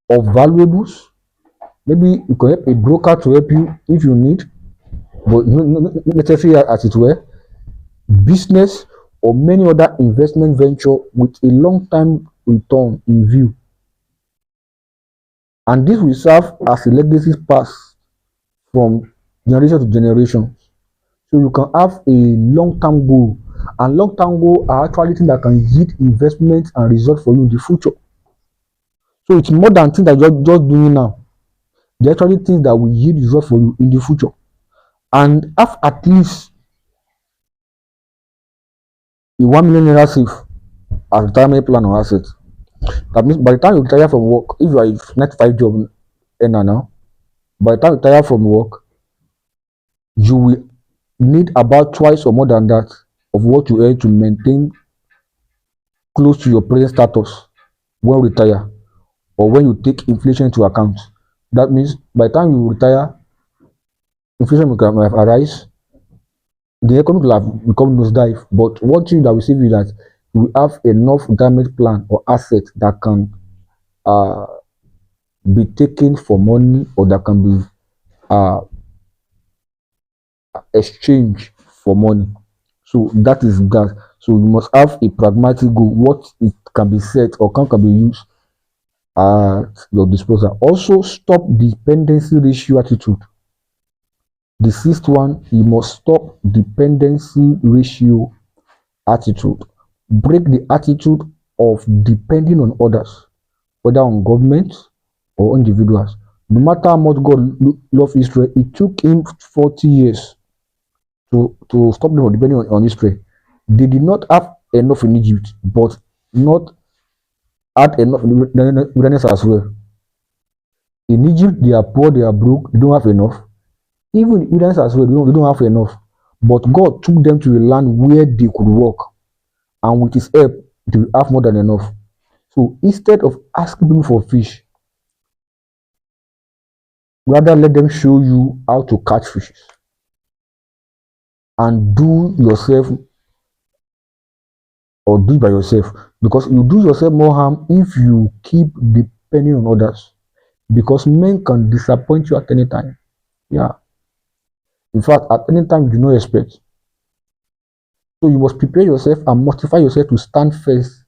of valuables. Maybe you can help a broker to help you if you need, but not necessarily as it were, business or many other investment venture with a long-term return in view. And this will serve as a legacy pass from generation to generation. So you can have a long-term goal, and long-term goal are actually things that can yield investment and result for you in the future. So it's more than things that you're just doing now. They're actually things that will yield result for you in the future. And have at least a 1 million naira safe as retirement plan or asset. That means by the time you retire from work, if you are a 9 to 5 job earner now, by the time you retire from work, you will need about twice or more than that of what you earn to maintain close to your present status when you retire, or when you take inflation into account. That means by the time you retire, inflation might have arise, the economy will have become nosedive. But one thing that will save you is that you will have enough retirement plan or asset that can uh, be taken for money, or that can be uh, exchanged for money. So that is that. So you must have a pragmatic goal, what it can be set or can be used at your disposal. Also, stop dependency ratio attitude. The sixth one, you must stop dependency ratio attitude. Break the attitude of depending on others, whether on government or individuals. No matter how much God loved Israel, it took him 40 years to stop them from depending on Israel. They did not have enough in Egypt, but not had enough in the wilderness as well. In Egypt, they are poor, they are broke, they don't have enough. Even in wilderness as well, they don't have enough. But God took them to a land where they could work, and with His help, they will have more than enough. So instead of asking people for fish, rather let them show you how to catch fishes, and do yourself, or do it by yourself, because you do yourself more harm if you keep depending on others, because men can disappoint you at any time. Yeah, in fact, at any time you do not expect. So you must prepare yourself and motivate yourself to stand first.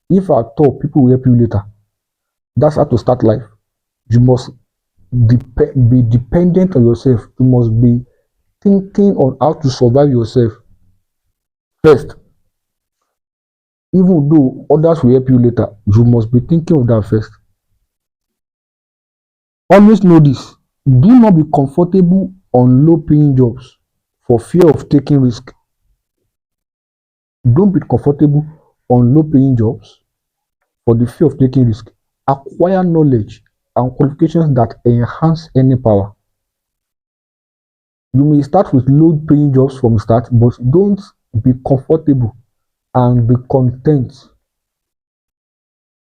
If at all, people will help you later. That's how to start life. You must be dependent on yourself. You must be thinking on how to survive yourself first. Even though others will help you later, you must be thinking of that first. Always know this: do not be comfortable on low-paying jobs for fear of taking risk. Don't be comfortable on low-paying jobs for the fear of taking risk. Acquire knowledge and qualifications that enhance earning power. You may start with low-paying jobs from start, but don't be comfortable and be content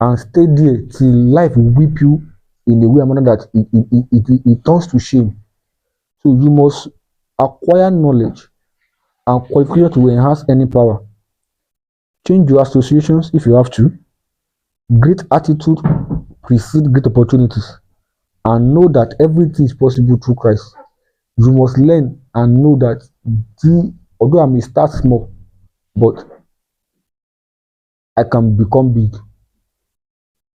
and stay there till life will whip you in a way or manner that it turns to shame. So you must acquire knowledge and qualifications to enhance earning power. Change your associations if you have to. Great attitude precedes great opportunities, and know that everything is possible through Christ. You must learn and know that although I may start small, but I can become big.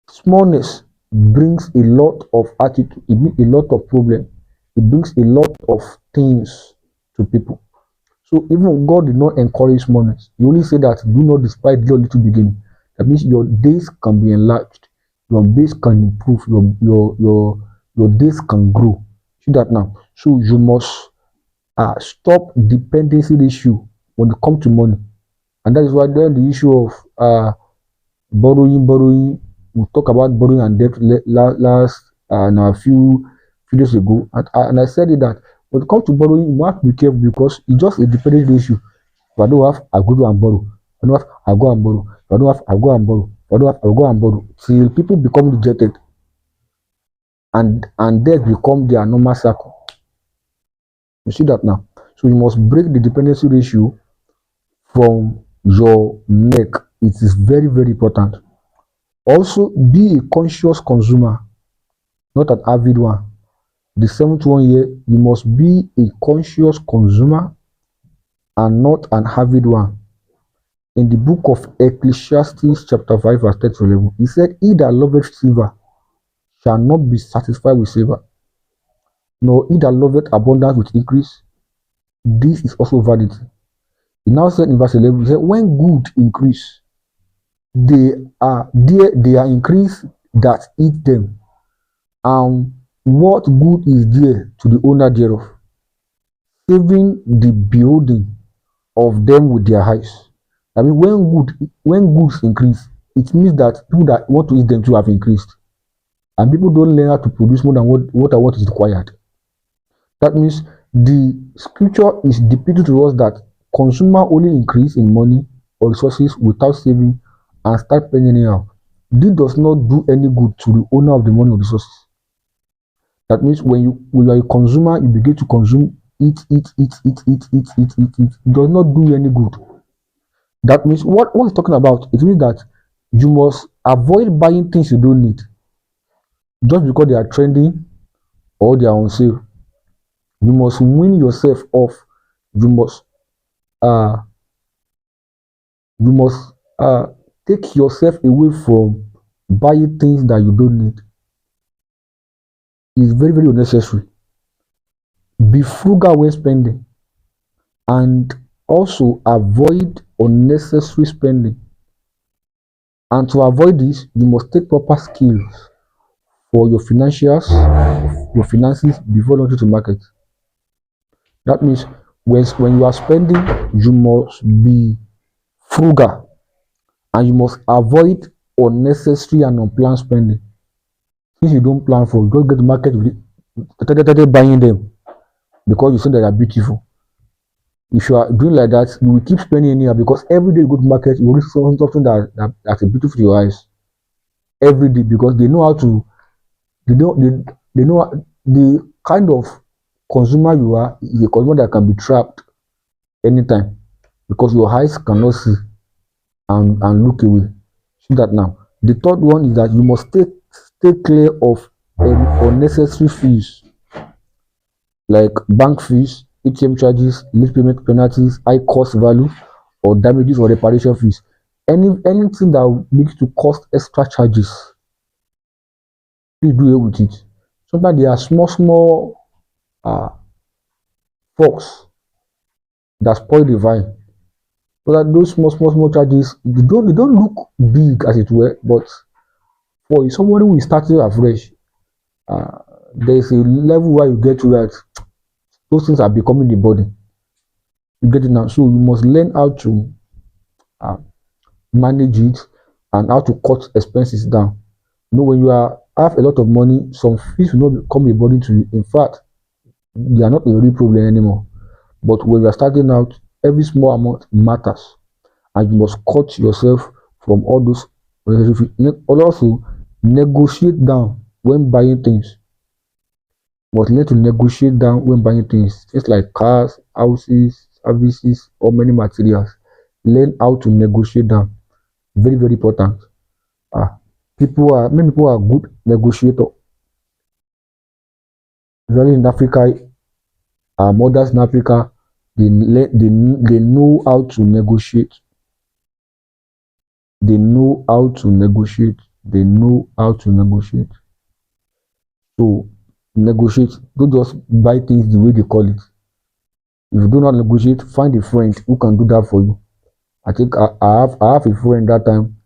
Smallness brings a lot of attitude, it brings a lot of problem, it brings a lot of things to people. So even God did not encourage smallness. He only said that do not despise your little beginning. That means your days can be enlarged, your days can improve, your days can grow. See that now. So you must stop dependency ratio when it comes to money. And that is why then the issue of borrowing. We talk about borrowing and debt last now a few days ago, and I said it that when it comes to borrowing, you have to be careful because it's just a dependency issue. If I don't have, I go to and borrow. If I don't have, I go and borrow. If I don't have, I go and borrow. If I don't have, I go and borrow. Till people become rejected, and debt become their normal cycle. You see that now. So you must break the dependency ratio from your neck. It is very, very important. Also, be a conscious consumer, not an avid one. The seventh one here, you must be a conscious consumer and not an avid one. In the book of Ecclesiastes, chapter 5, verse 10 to 11, he said, "He that loveth silver shall not be satisfied with silver, nor he that loveth abundance with increase. This is also vanity." He now said in verse 11, he said, "When good increase, they are increased that eat them, and what good is there to the owner thereof, saving the beholding of them with their eyes." I mean, when goods increase, it means that people that want to eat them too have increased, and people don't learn how to produce more than what is required. That means the scripture is depicting to us that consumer only increase in money or resources without saving and start spending anyhow. This does not do any good to the owner of the money or resources. That means when you are a consumer, you begin to consume, eat. It does not do any good. That means what it's talking about, it means that you must avoid buying things you don't need just because they are trending or they are on sale. You must wean yourself off. You must uh you must take yourself away from buying things that you don't need. It's very, very unnecessary. Be frugal when spending, and also avoid unnecessary spending. And to avoid this, you must take proper skills for your finances before launching to market. That means when you are spending, you must be frugal, and you must avoid unnecessary and unplanned spending. Things you don't plan for, don't get to market with it, buying them because you say they are beautiful. If you are doing like that, you will keep spending anyhow because every day you go to market, you will reach something that's beautiful to your eyes. Every day, because they know how to, they know the kind of consumer you are is a consumer that can be trapped anytime because your eyes cannot see and look away. See that now. The third one is that you must stay clear of unnecessary fees like bank fees, ATM charges, late payment penalties, high cost value, or damages or reparation fees. Anything that needs to cost extra charges, please do away with it. Sometimes there are small fox that spoil the vine. So that those small charges, they don't look big as it were, but for someone who is starting afresh, there is a level where you get to that those things are becoming the body. You get it now. So you must learn how to manage it and how to cut expenses down. You know, when you have a lot of money, some fees will not become a burden to you. In fact, they are not a real problem anymore. But when you are starting out, every small amount matters, and you must cut yourself from all those. Also, negotiate down when buying things. Must learn to negotiate down when buying things like cars, houses, services, or many materials. Learn how to negotiate down. Very, very important. Many people are good negotiator. Especially in Africa, our mothers in Africa, they know how to negotiate. They know how to negotiate. They know how to negotiate. So negotiate. Don't just buy things the way they call it. If you do not negotiate, find a friend who can do that for you. I think I have a friend that time.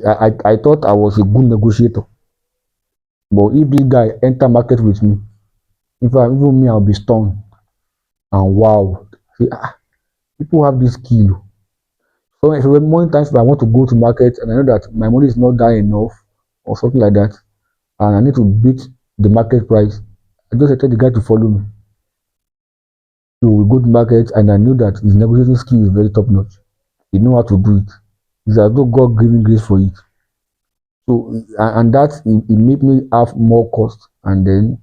I thought I was a good negotiator. But if this guy enter market with me, in fact, even me, I'll be stunned. and wow, say, people have this skill. So many times if I want to go to market and I know that my money is not that enough or something like that, and I need to beat the market price, I just tell the guy to follow me. So we go to market and I knew that his negotiating skill is very top notch. He know how to do it. It's as though God giving grace for it. So and that it made me have more cost, and then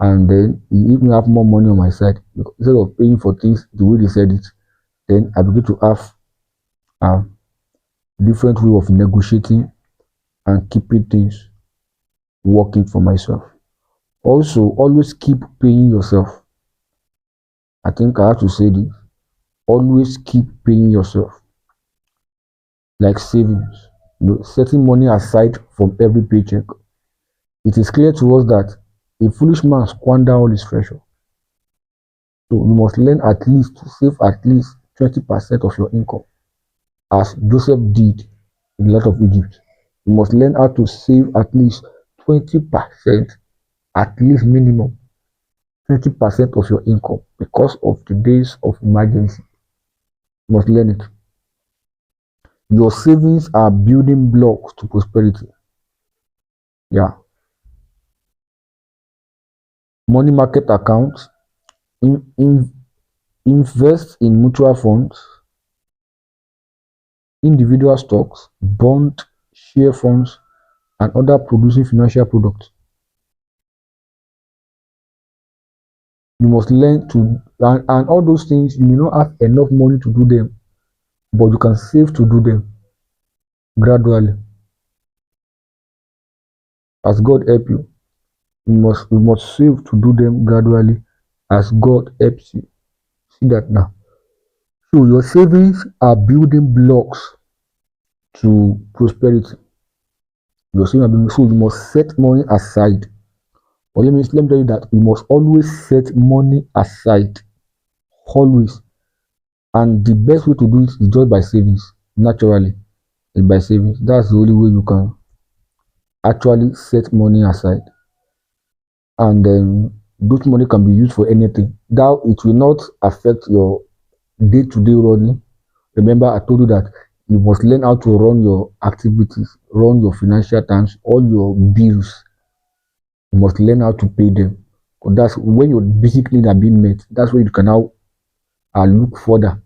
it made me have more money on my side. Instead of paying for things the way they said it, then I begin to have a different way of negotiating and keeping things working for myself. Also, always keep paying yourself. I think I have to say this. Always keep paying yourself, like savings. Setting money aside from every paycheck. It is clear to us that a foolish man squander all his treasure. So you must learn at least to save at least 20% of your income, as Joseph did in the land of Egypt. You must learn how to save at least 20%, at least minimum 20% of your income because of the days of emergency. You must learn it. Your savings are building blocks to prosperity. Yeah. Money market accounts, invest in mutual funds, individual stocks, bond, share funds, and other producing financial products. You must learn to, and all those things, you may not have enough money to do them, but you can save to do them gradually. As God help you, you must save to do them gradually as God helps you. See that now. So your savings are building blocks to prosperity. Your savings are building, so you must set money aside. But let me tell you that you must always set money aside. Always. And the best way to do it is just by savings. Naturally. Is by savings. That's the only way you can actually set money aside. And then those money can be used for anything. Now it will not affect your day-to-day running. Remember, I told you that you must learn how to run your activities, run your financial times, all your bills. You must learn how to pay them. Because that's when your basic needs are being met. That's where you can now look further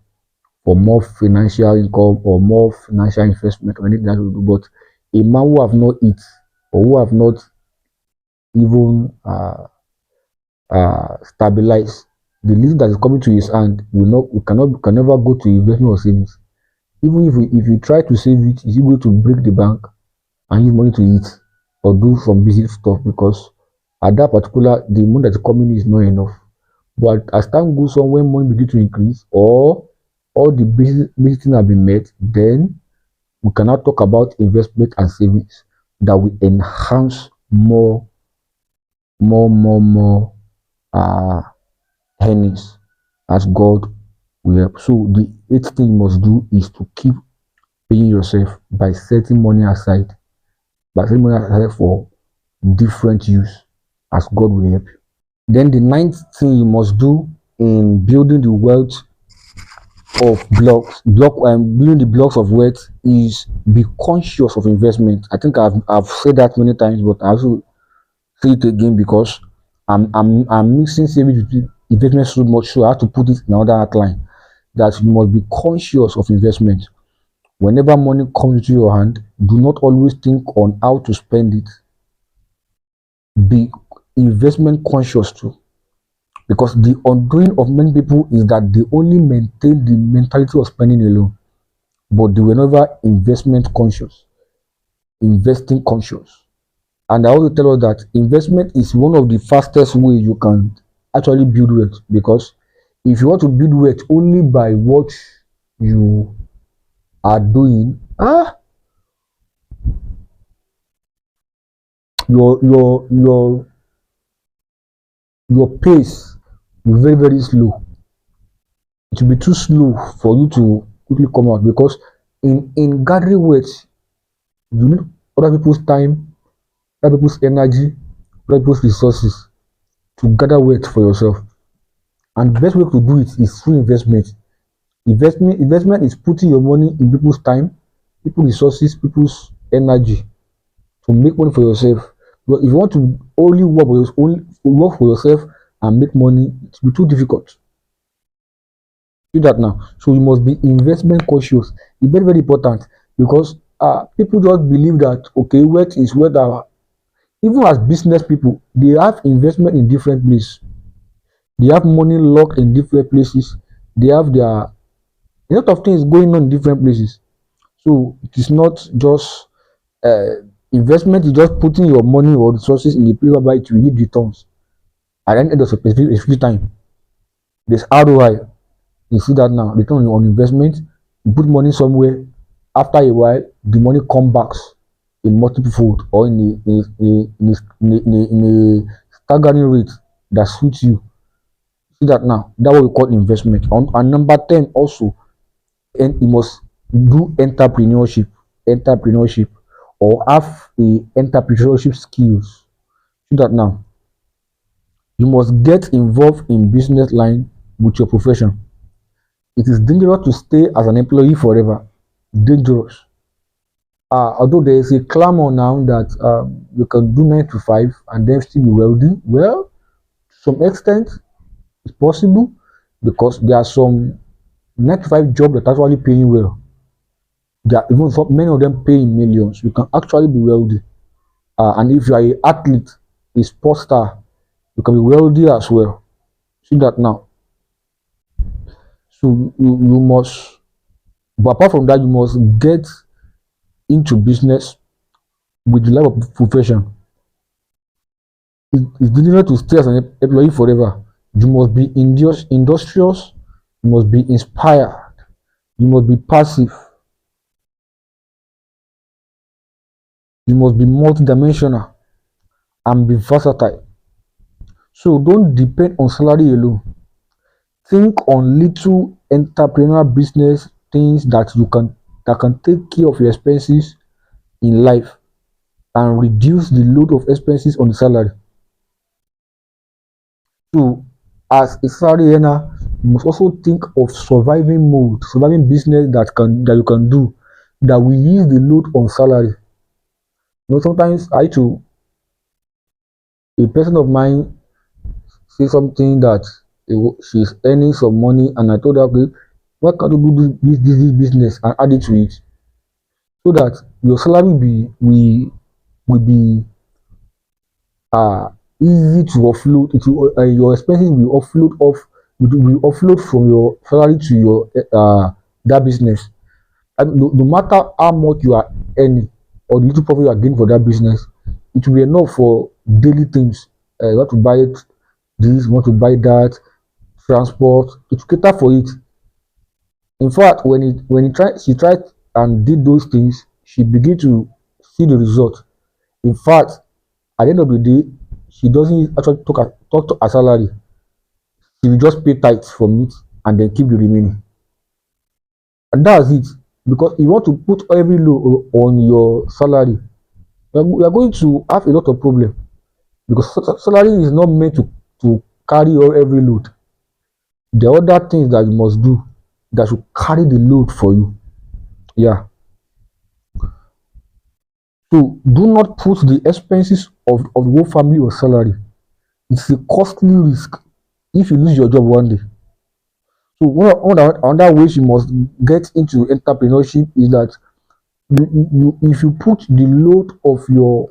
for more financial income or more financial investment or anything that you do. But a man who have not eat or who have not even stabilized, the little that is coming to his hand can never go to investment or savings. Even if you try to save it, is he going to break the bank and use money to eat or do some basic stuff, because at that particular the money that is coming is not enough. But as time goes on, when money begin to increase or all the basic things have been met, then we cannot talk about investment and savings that will enhance more uh earnings as God will help. So the eighth thing you must do is to keep paying yourself by setting money aside, for different use as God will help you. Then the ninth thing you must do in building the wealth of building the blocks of wealth is be conscious of investment. I think I've said that many times, but I also say it again because I'm mixing savings with investment so much, so I have to put it in another outline that you must be conscious of investment. Whenever money comes into your hand, do not always think on how to spend it. Be investment conscious too. Because the undoing of many people is that they only maintain the mentality of spending alone, but they were never investment conscious, investing conscious. And I also tell us that investment is one of the fastest ways you can actually build wealth, because if you want to build wealth only by what you are doing, your pace will be very, very slow. It will be too slow for you to quickly come out, because in gathering wealth, you need other people's time, other people's energy, other people's resources to gather wealth for yourself. And the best way to do it is through investment. Investment is putting your money in people's time, people's resources, people's energy to make money for yourself. But if you want to only work for yourself and make money, it will be too difficult. Do that now. So you must be investment cautious. It's very, very important because people just believe that okay, wealth is wealth. Even as business people, they have investment in different places. They have money locked in different places. They have a lot of things going on in different places. So it is not just uh, investment is just putting your money or resources in a place whereby it will yield returns at the end of a specific time. There's ROI. You see that now. Return on investment. You put money somewhere. After a while, the money comes back in multiple fold or in a staggering rate that suits you. See that now. That's what we call investment. And number 10 also, and you must do entrepreneurship, or have a entrepreneurship skills. See that now. You must get involved in business line with your profession. It is dangerous to stay as an employee forever. Dangerous. Although there is a clamor now that you can do 9 to 5 and then still be wealthy. Well, to some extent, it's possible because there are some 9 to 5 jobs that actually paying well. There are even many of them paying millions. You can actually be wealthy. And if you are an athlete, a sports star, you can be wealthy as well. See that now. So you must, but apart from that, you must get into business with the level of profession. It's dangerous to stay as an employee forever. You must be industrious, you must be inspired, you must be passive, you must be multidimensional and be versatile. So don't depend on salary alone. Think on little entrepreneurial business things that can take care of your expenses in life and reduce the load of expenses on the salary. So as a salary earner, you must also think of surviving business that you can do that will ease the load on salary. Sometimes a person of mine say something that she's earning some money, and I told her, okay, why can't you do this business and add it to it so that your salary will be uh easy to offload. Your expenses will offload from your salary to your that business. And no matter how much you are earning or the little profit you are getting for that business, it will be enough for daily things. You want to buy this, you want to buy that, transport. It will cater for it. In fact, she tried and did those things, she began to see the result. In fact, at the end of the day, she doesn't actually talk to her salary. She will just pay tithes from it and then keep the remaining. And that's it. Because you want to put every load on your salary, you are going to have a lot of problem. Because salary is not meant to carry all every load. There are other things that you must do that should carry the load for you. Yeah. So do not put the expenses of the whole family or salary. It's a costly risk if you lose your job one day. So another ways you must get into entrepreneurship is that if you put the load of your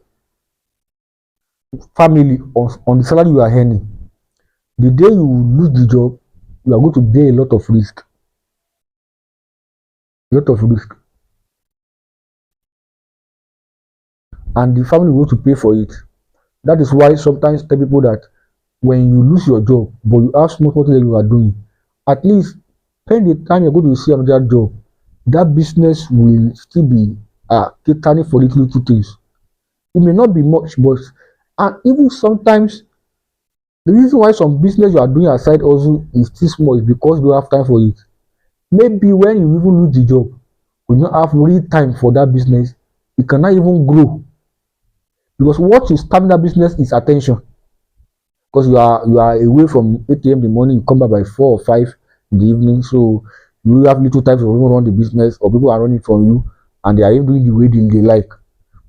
family on the salary you are earning, the day you lose the job, you are going to bear a lot of risk. A lot of risk. And the family will to pay for it. That is why sometimes tell people that when you lose your job, but you have small thing that you are doing, at least spend the time you're going to see another job. That business will still be catering for little things. It may not be much, but and even sometimes the reason why some business you are doing aside also is still small is because you don't have time for it. Maybe when you even lose the job, you don't have real time for that business, it cannot even grow. Because what you start in that business is attention. because you are away from 8 a.m. in the morning, you come back by 4 or 5 in the evening. So you have little time to even run the business, or people are running from you and they are even doing the way they like.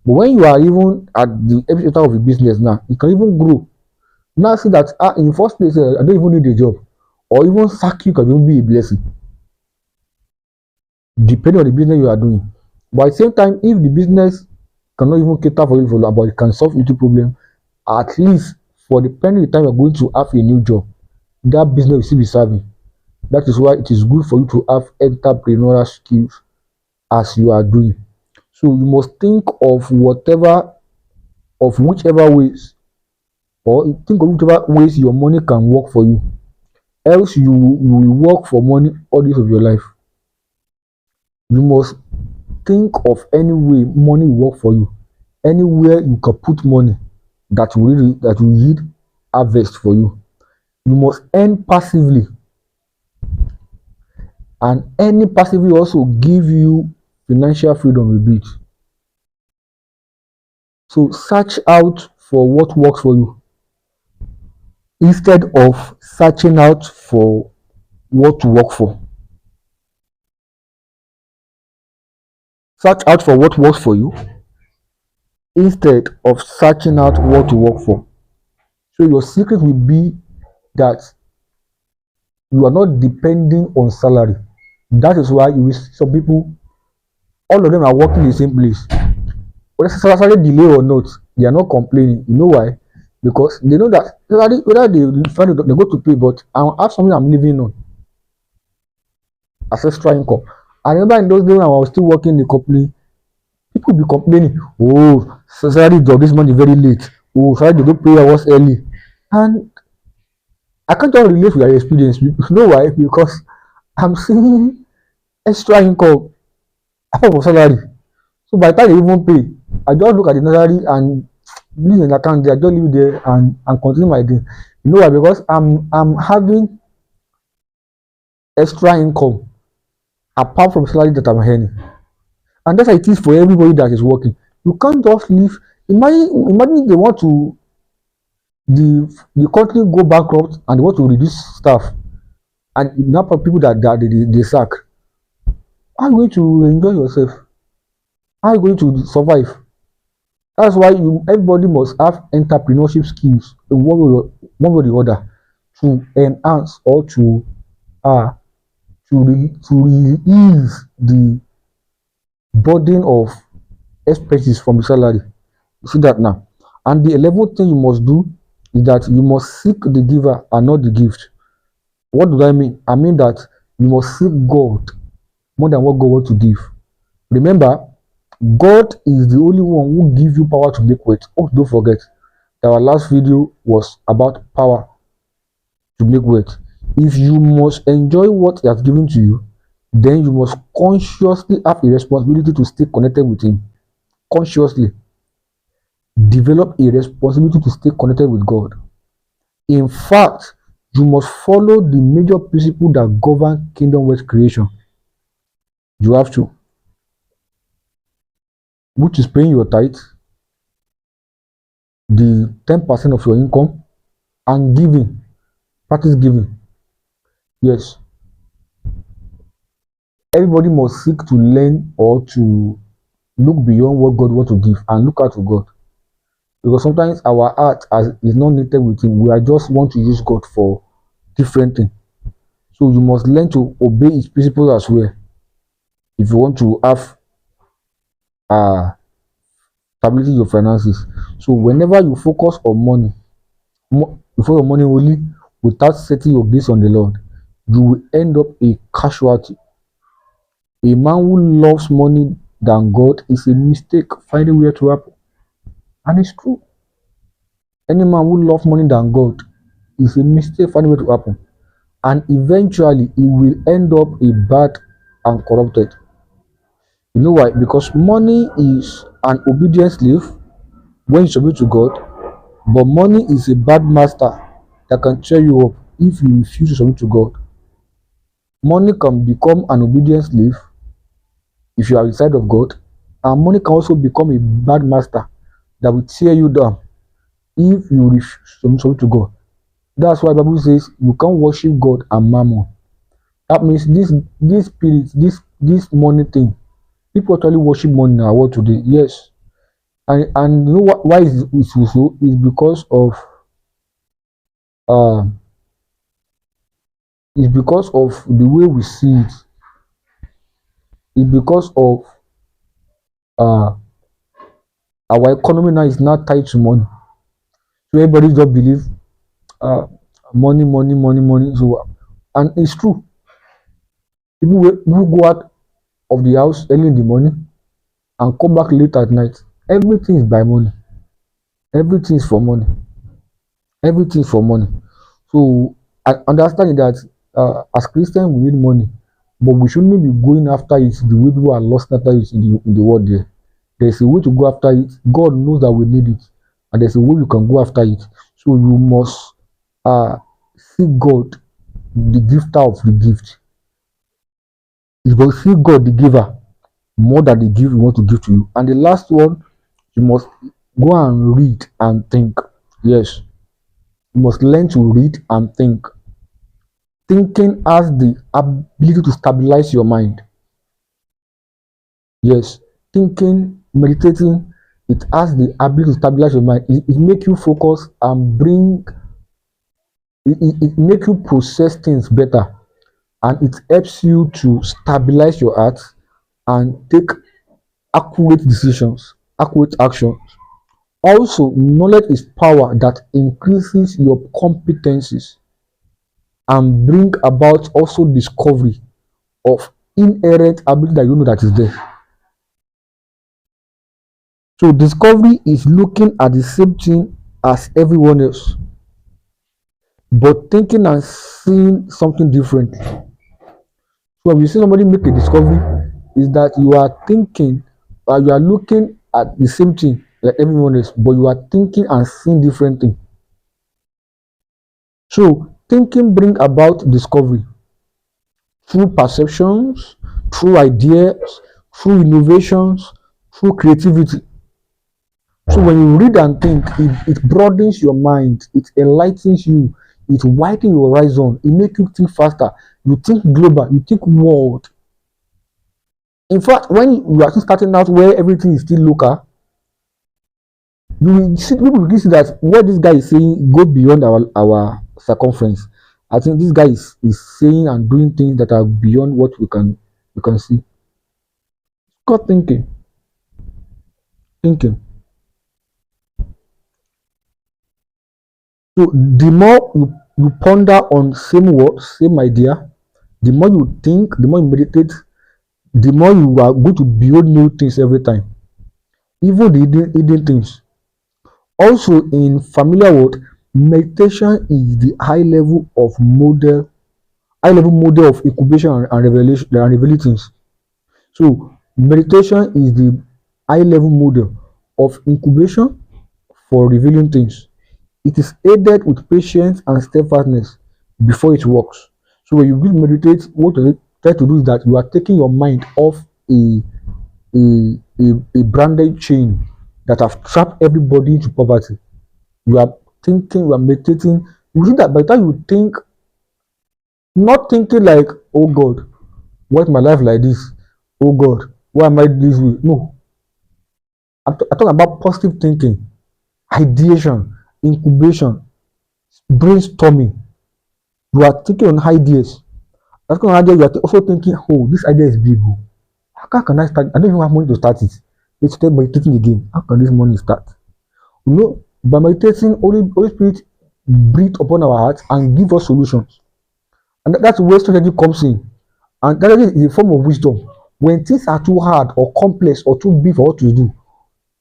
But when you are even at the epicenter of the business now, you can even grow. Now see that in the first place, I don't even need a job, or even sack you can even be a blessing, depending on the business you are doing. But at the same time, if the business cannot even cater for you for long, but it can solve little problem, at least for the penny the time you're going to have a new job, that business will still be serving. That is why it is good for you to have entrepreneurial skills as you are doing. So you must think of whichever ways, or think of whichever ways your money can work for you. Else you will work for money all days of your life. You must think of any way money will work for you. Anywhere you can put money that will yield harvest for you. You must earn passively, and any passively also give you financial freedom a bit. So search out for what works for you instead of searching out for what to work for. Search out for what works for you instead of searching out what to work for. So your secret will be that you are not depending on salary. That is why you will see some people, all of them are working in the same place. Whether salary delay or not, they are not complaining. You know why? Because they know that whether they go to pay, but I have something I'm living on as extra income. I remember in those days when I was still working in the company, people be complaining, oh, salary job this month is very late. Oh, sorry, they don't pay hours early. And I can't just relate with your experience. You know why? Because I'm seeing extra income apart from salary. So by the time they even pay, I just look at the salary and leave an account there, I just leave it there and continue my day. You know why? Because I'm having extra income apart from salary that I'm earning. And that's how it is for everybody that is working. You can't just leave. Imagine they want to the company go bankrupt and they want to reduce staff, and now people that they sack. How are you going to enjoy yourself? How are you going to survive? That's why everybody must have entrepreneurship skills in one way or the other to enhance or uh to release the burden of expenses from the salary. You see that now. And the 11th thing you must do is that you must seek the giver and not the gift. What do I mean? I mean that you must seek God more than what God wants to give. Remember, God is the only one who gives you power to make wealth. Oh, don't forget that our last video was about power to make wealth. If you must enjoy what He has given to you, then you must consciously have a responsibility to stay connected with Him. Consciously develop a responsibility to stay connected with God. In fact, you must follow the major principle that govern kingdom wealth creation. You have to, which is paying your tithe, the 10% of your income, and giving. Practice giving. Yes. Everybody must seek to learn or to look beyond what God wants to give and look out to God. Because sometimes our heart is not knitted with Him. We just want to use God for different things. So you must learn to obey His principles as well if you want to have stability in your finances. So whenever you focus on money, you focus on money only without setting your gaze on the Lord, you will end up a casualty. A man who loves money than God is a mistake finding where to happen. And it's true. Any man who loves money than God is a mistake finding where to happen. And eventually he will end up a bad and corrupted. You know why? Because money is an obedient slave when you submit to God, but money is a bad master that can cheer you up if you refuse to submit to God. Money can become an obedient slave if you are inside of God, and money can also become a bad master that will tear you down if you refuse to submit to God. That's why Bible says you can't worship God and mammon. That means this spirit, this money thing. People actually worship money in our world today. Yes, and you know what? Why is it so? Is because of uh, is because of the way we see it. It's because of uh, our economy now is not tied to money. So everybody just believe uh, money, money, money, money. So, and it's true. People go out of the house early in the morning and come back late at night. Everything is by money. Everything is for money. Everything is for money. So I understand that as Christians we need money, but we shouldn't be going after it the way people are lost after it in the world there. There's a way to go after it. God knows that we need it, and there's a way you can go after it. So you must see God, the gifter of the gift. You must see God, the giver, more than the gift you want to give to you. And the last one, you must go and read and think. Yes, you must learn to read and think. Thinking has the ability to stabilize your mind. Yes, thinking, meditating, it has the ability to stabilize your mind. It make you focus and bring it make you process things better, and it helps you to stabilize your heart and take accurate decisions, accurate actions. Also, knowledge is power that increases your competencies and bring about also discovery of inherent ability that you know that is there. So discovery is looking at the same thing as everyone else, but thinking and seeing something different. So when you see somebody make a discovery, is that you are thinking, you are looking at the same thing like everyone else, but you are thinking and seeing different things. So thinking bring about discovery through perceptions, through ideas, through innovations, through creativity. So when you read and think, it broadens your mind, it enlightens you, it widens your horizon, it makes you think faster, you think global, you think world. In fact, when you are starting out where everything is still local, you will see people will see that what this guy is saying go beyond our circumference. I think this guy is saying and doing things that are beyond what we can see. God thinking. So the more you ponder on same word, same idea, the more you think, the more you meditate, the more you are going to build new things every time, even the hidden things. Also, in familiar word, meditation is the high level model of incubation and revelation and revealing things. So, meditation is the high level model of incubation for revealing things. It is aided with patience and steadfastness before it works. So when you will meditate, what you try to do is that you are taking your mind off a branded chain that have trapped everybody into poverty. You are thinking, you are meditating. You see that by the time you think, not thinking like, oh God, why is my life like this? Oh God, why am I this way? No, I'm talking about positive thinking, ideation, incubation, brainstorming. You are thinking on ideas. That's kind of idea you are also thinking, oh, this idea is big. Oh. How can I start? I don't even have money to start it. Let's start meditating again. How can this money start? You know, by meditating, Holy Spirit breathe upon our hearts and give us solutions. And that's where strategy comes in. And that is a form of wisdom. When things are too hard or complex or too big for what to do,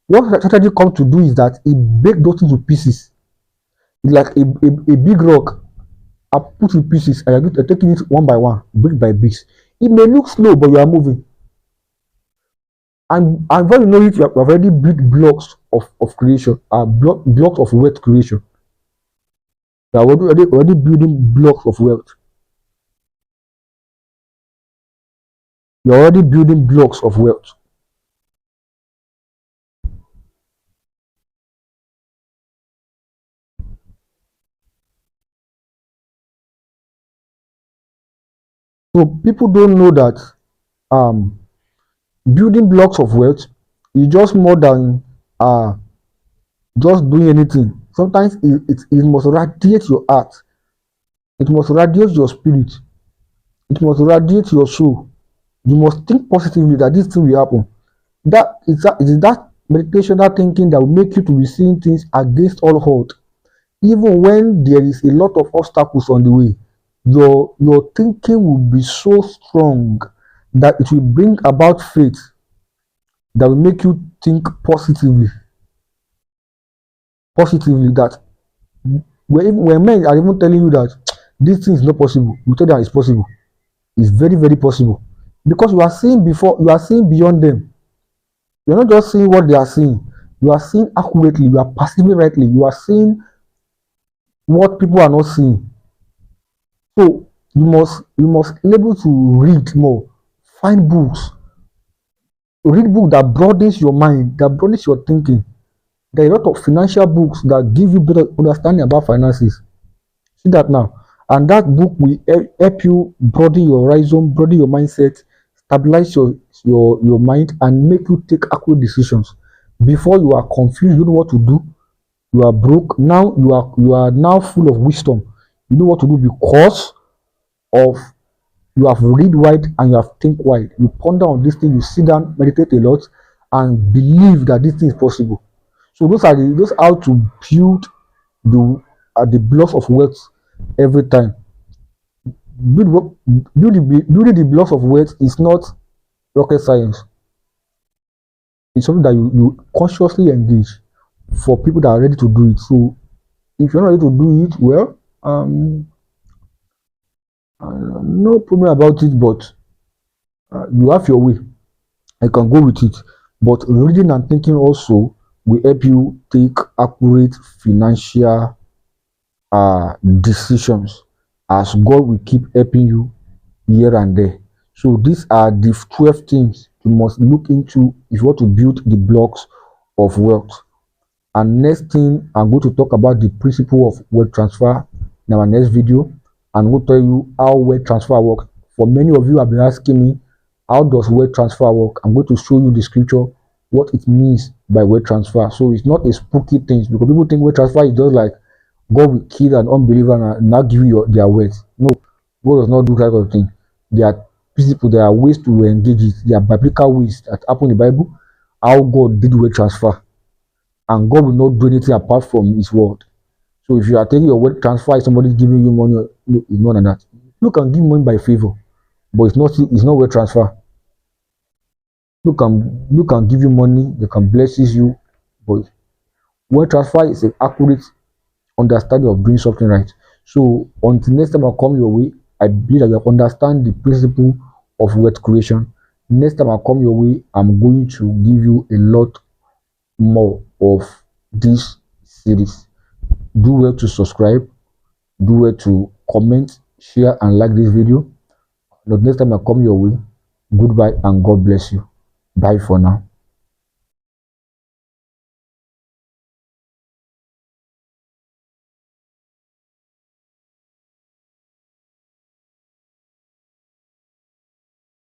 what strategy comes to do is that it breaks those things to pieces. It's like a big rock are put in pieces and you're taking it one by one, brick by brick. It may look slow, but you are moving. And when you know it, you have already built blocks of creation, blocks of wealth creation. You are already building blocks of wealth. You are already building blocks of wealth. So people don't know that um building blocks of wealth is just more than just doing anything. Sometimes it must radiate your heart, it must radiate your spirit, it must radiate your soul. You must think positively that this thing will happen. It is that meditation, that thinking that will make you to be seeing things against all odds. Even when there is a lot of obstacles on the way, your thinking will be so strong that it will bring about faith that will make you think positively that when men are even telling you that this thing is not possible, you tell them it's possible. It's very, very possible. Because you are seeing beyond them. You're not just seeing what they are seeing, you are seeing accurately, you are perceiving rightly, you are seeing what people are not seeing. So you must be able to read more, find books, read books that broadens your mind, that broadens your thinking. There are a lot of financial books that give you better understanding about finances. See that now. And that book will help you broaden your horizon, broaden your mindset, stabilize your mind, and make you take accurate decisions. Before you are confused, you don't know what to do. You are broke. Now you are now full of wisdom. You know what to do because of you have read wide and you have think wide. You ponder on this thing, you sit down, meditate a lot, and believe that this thing is possible. So those how to build the blocks of wealth every time. Building the blocks of wealth is not rocket science. It's something that you consciously engage for people that are ready to do it. So if you're not ready to do it, well, no problem about it, but you have your way. I can go with it. But reading and thinking also will help you take accurate financial decisions as God will keep helping you here and there. So these are the 12 things you must look into if you want to build the blocks of wealth. And next thing, I'm going to talk about the principle of wealth transfer in our next video, and we'll tell you how wealth transfer works. For many of you have been asking me, how does wealth transfer work? I'm going to show you the scripture, what it means by wealth transfer. So it's not a spooky thing, because people think wealth transfer is just like God will kill an unbeliever and not give you their wealth. No, God does not do that kind of thing. There are principles, there are ways to engage it. There are biblical ways that happen in the Bible, how God did wealth transfer. And God will not do anything apart from His word. So if you are taking your wealth transfer, somebody giving you money, no, it's none of that. You can give money by favor, but it's not wealth transfer. You can give you money, they can bless you, but wealth transfer is an accurate understanding of doing something right. So until next time I come your way, I believe that you understand the principle of wealth creation. Next time I come your way, I'm going to give you a lot more of this series. Do well to subscribe, do well to comment, share, and like this video. But next time I come your way, goodbye and God bless you. Bye for now.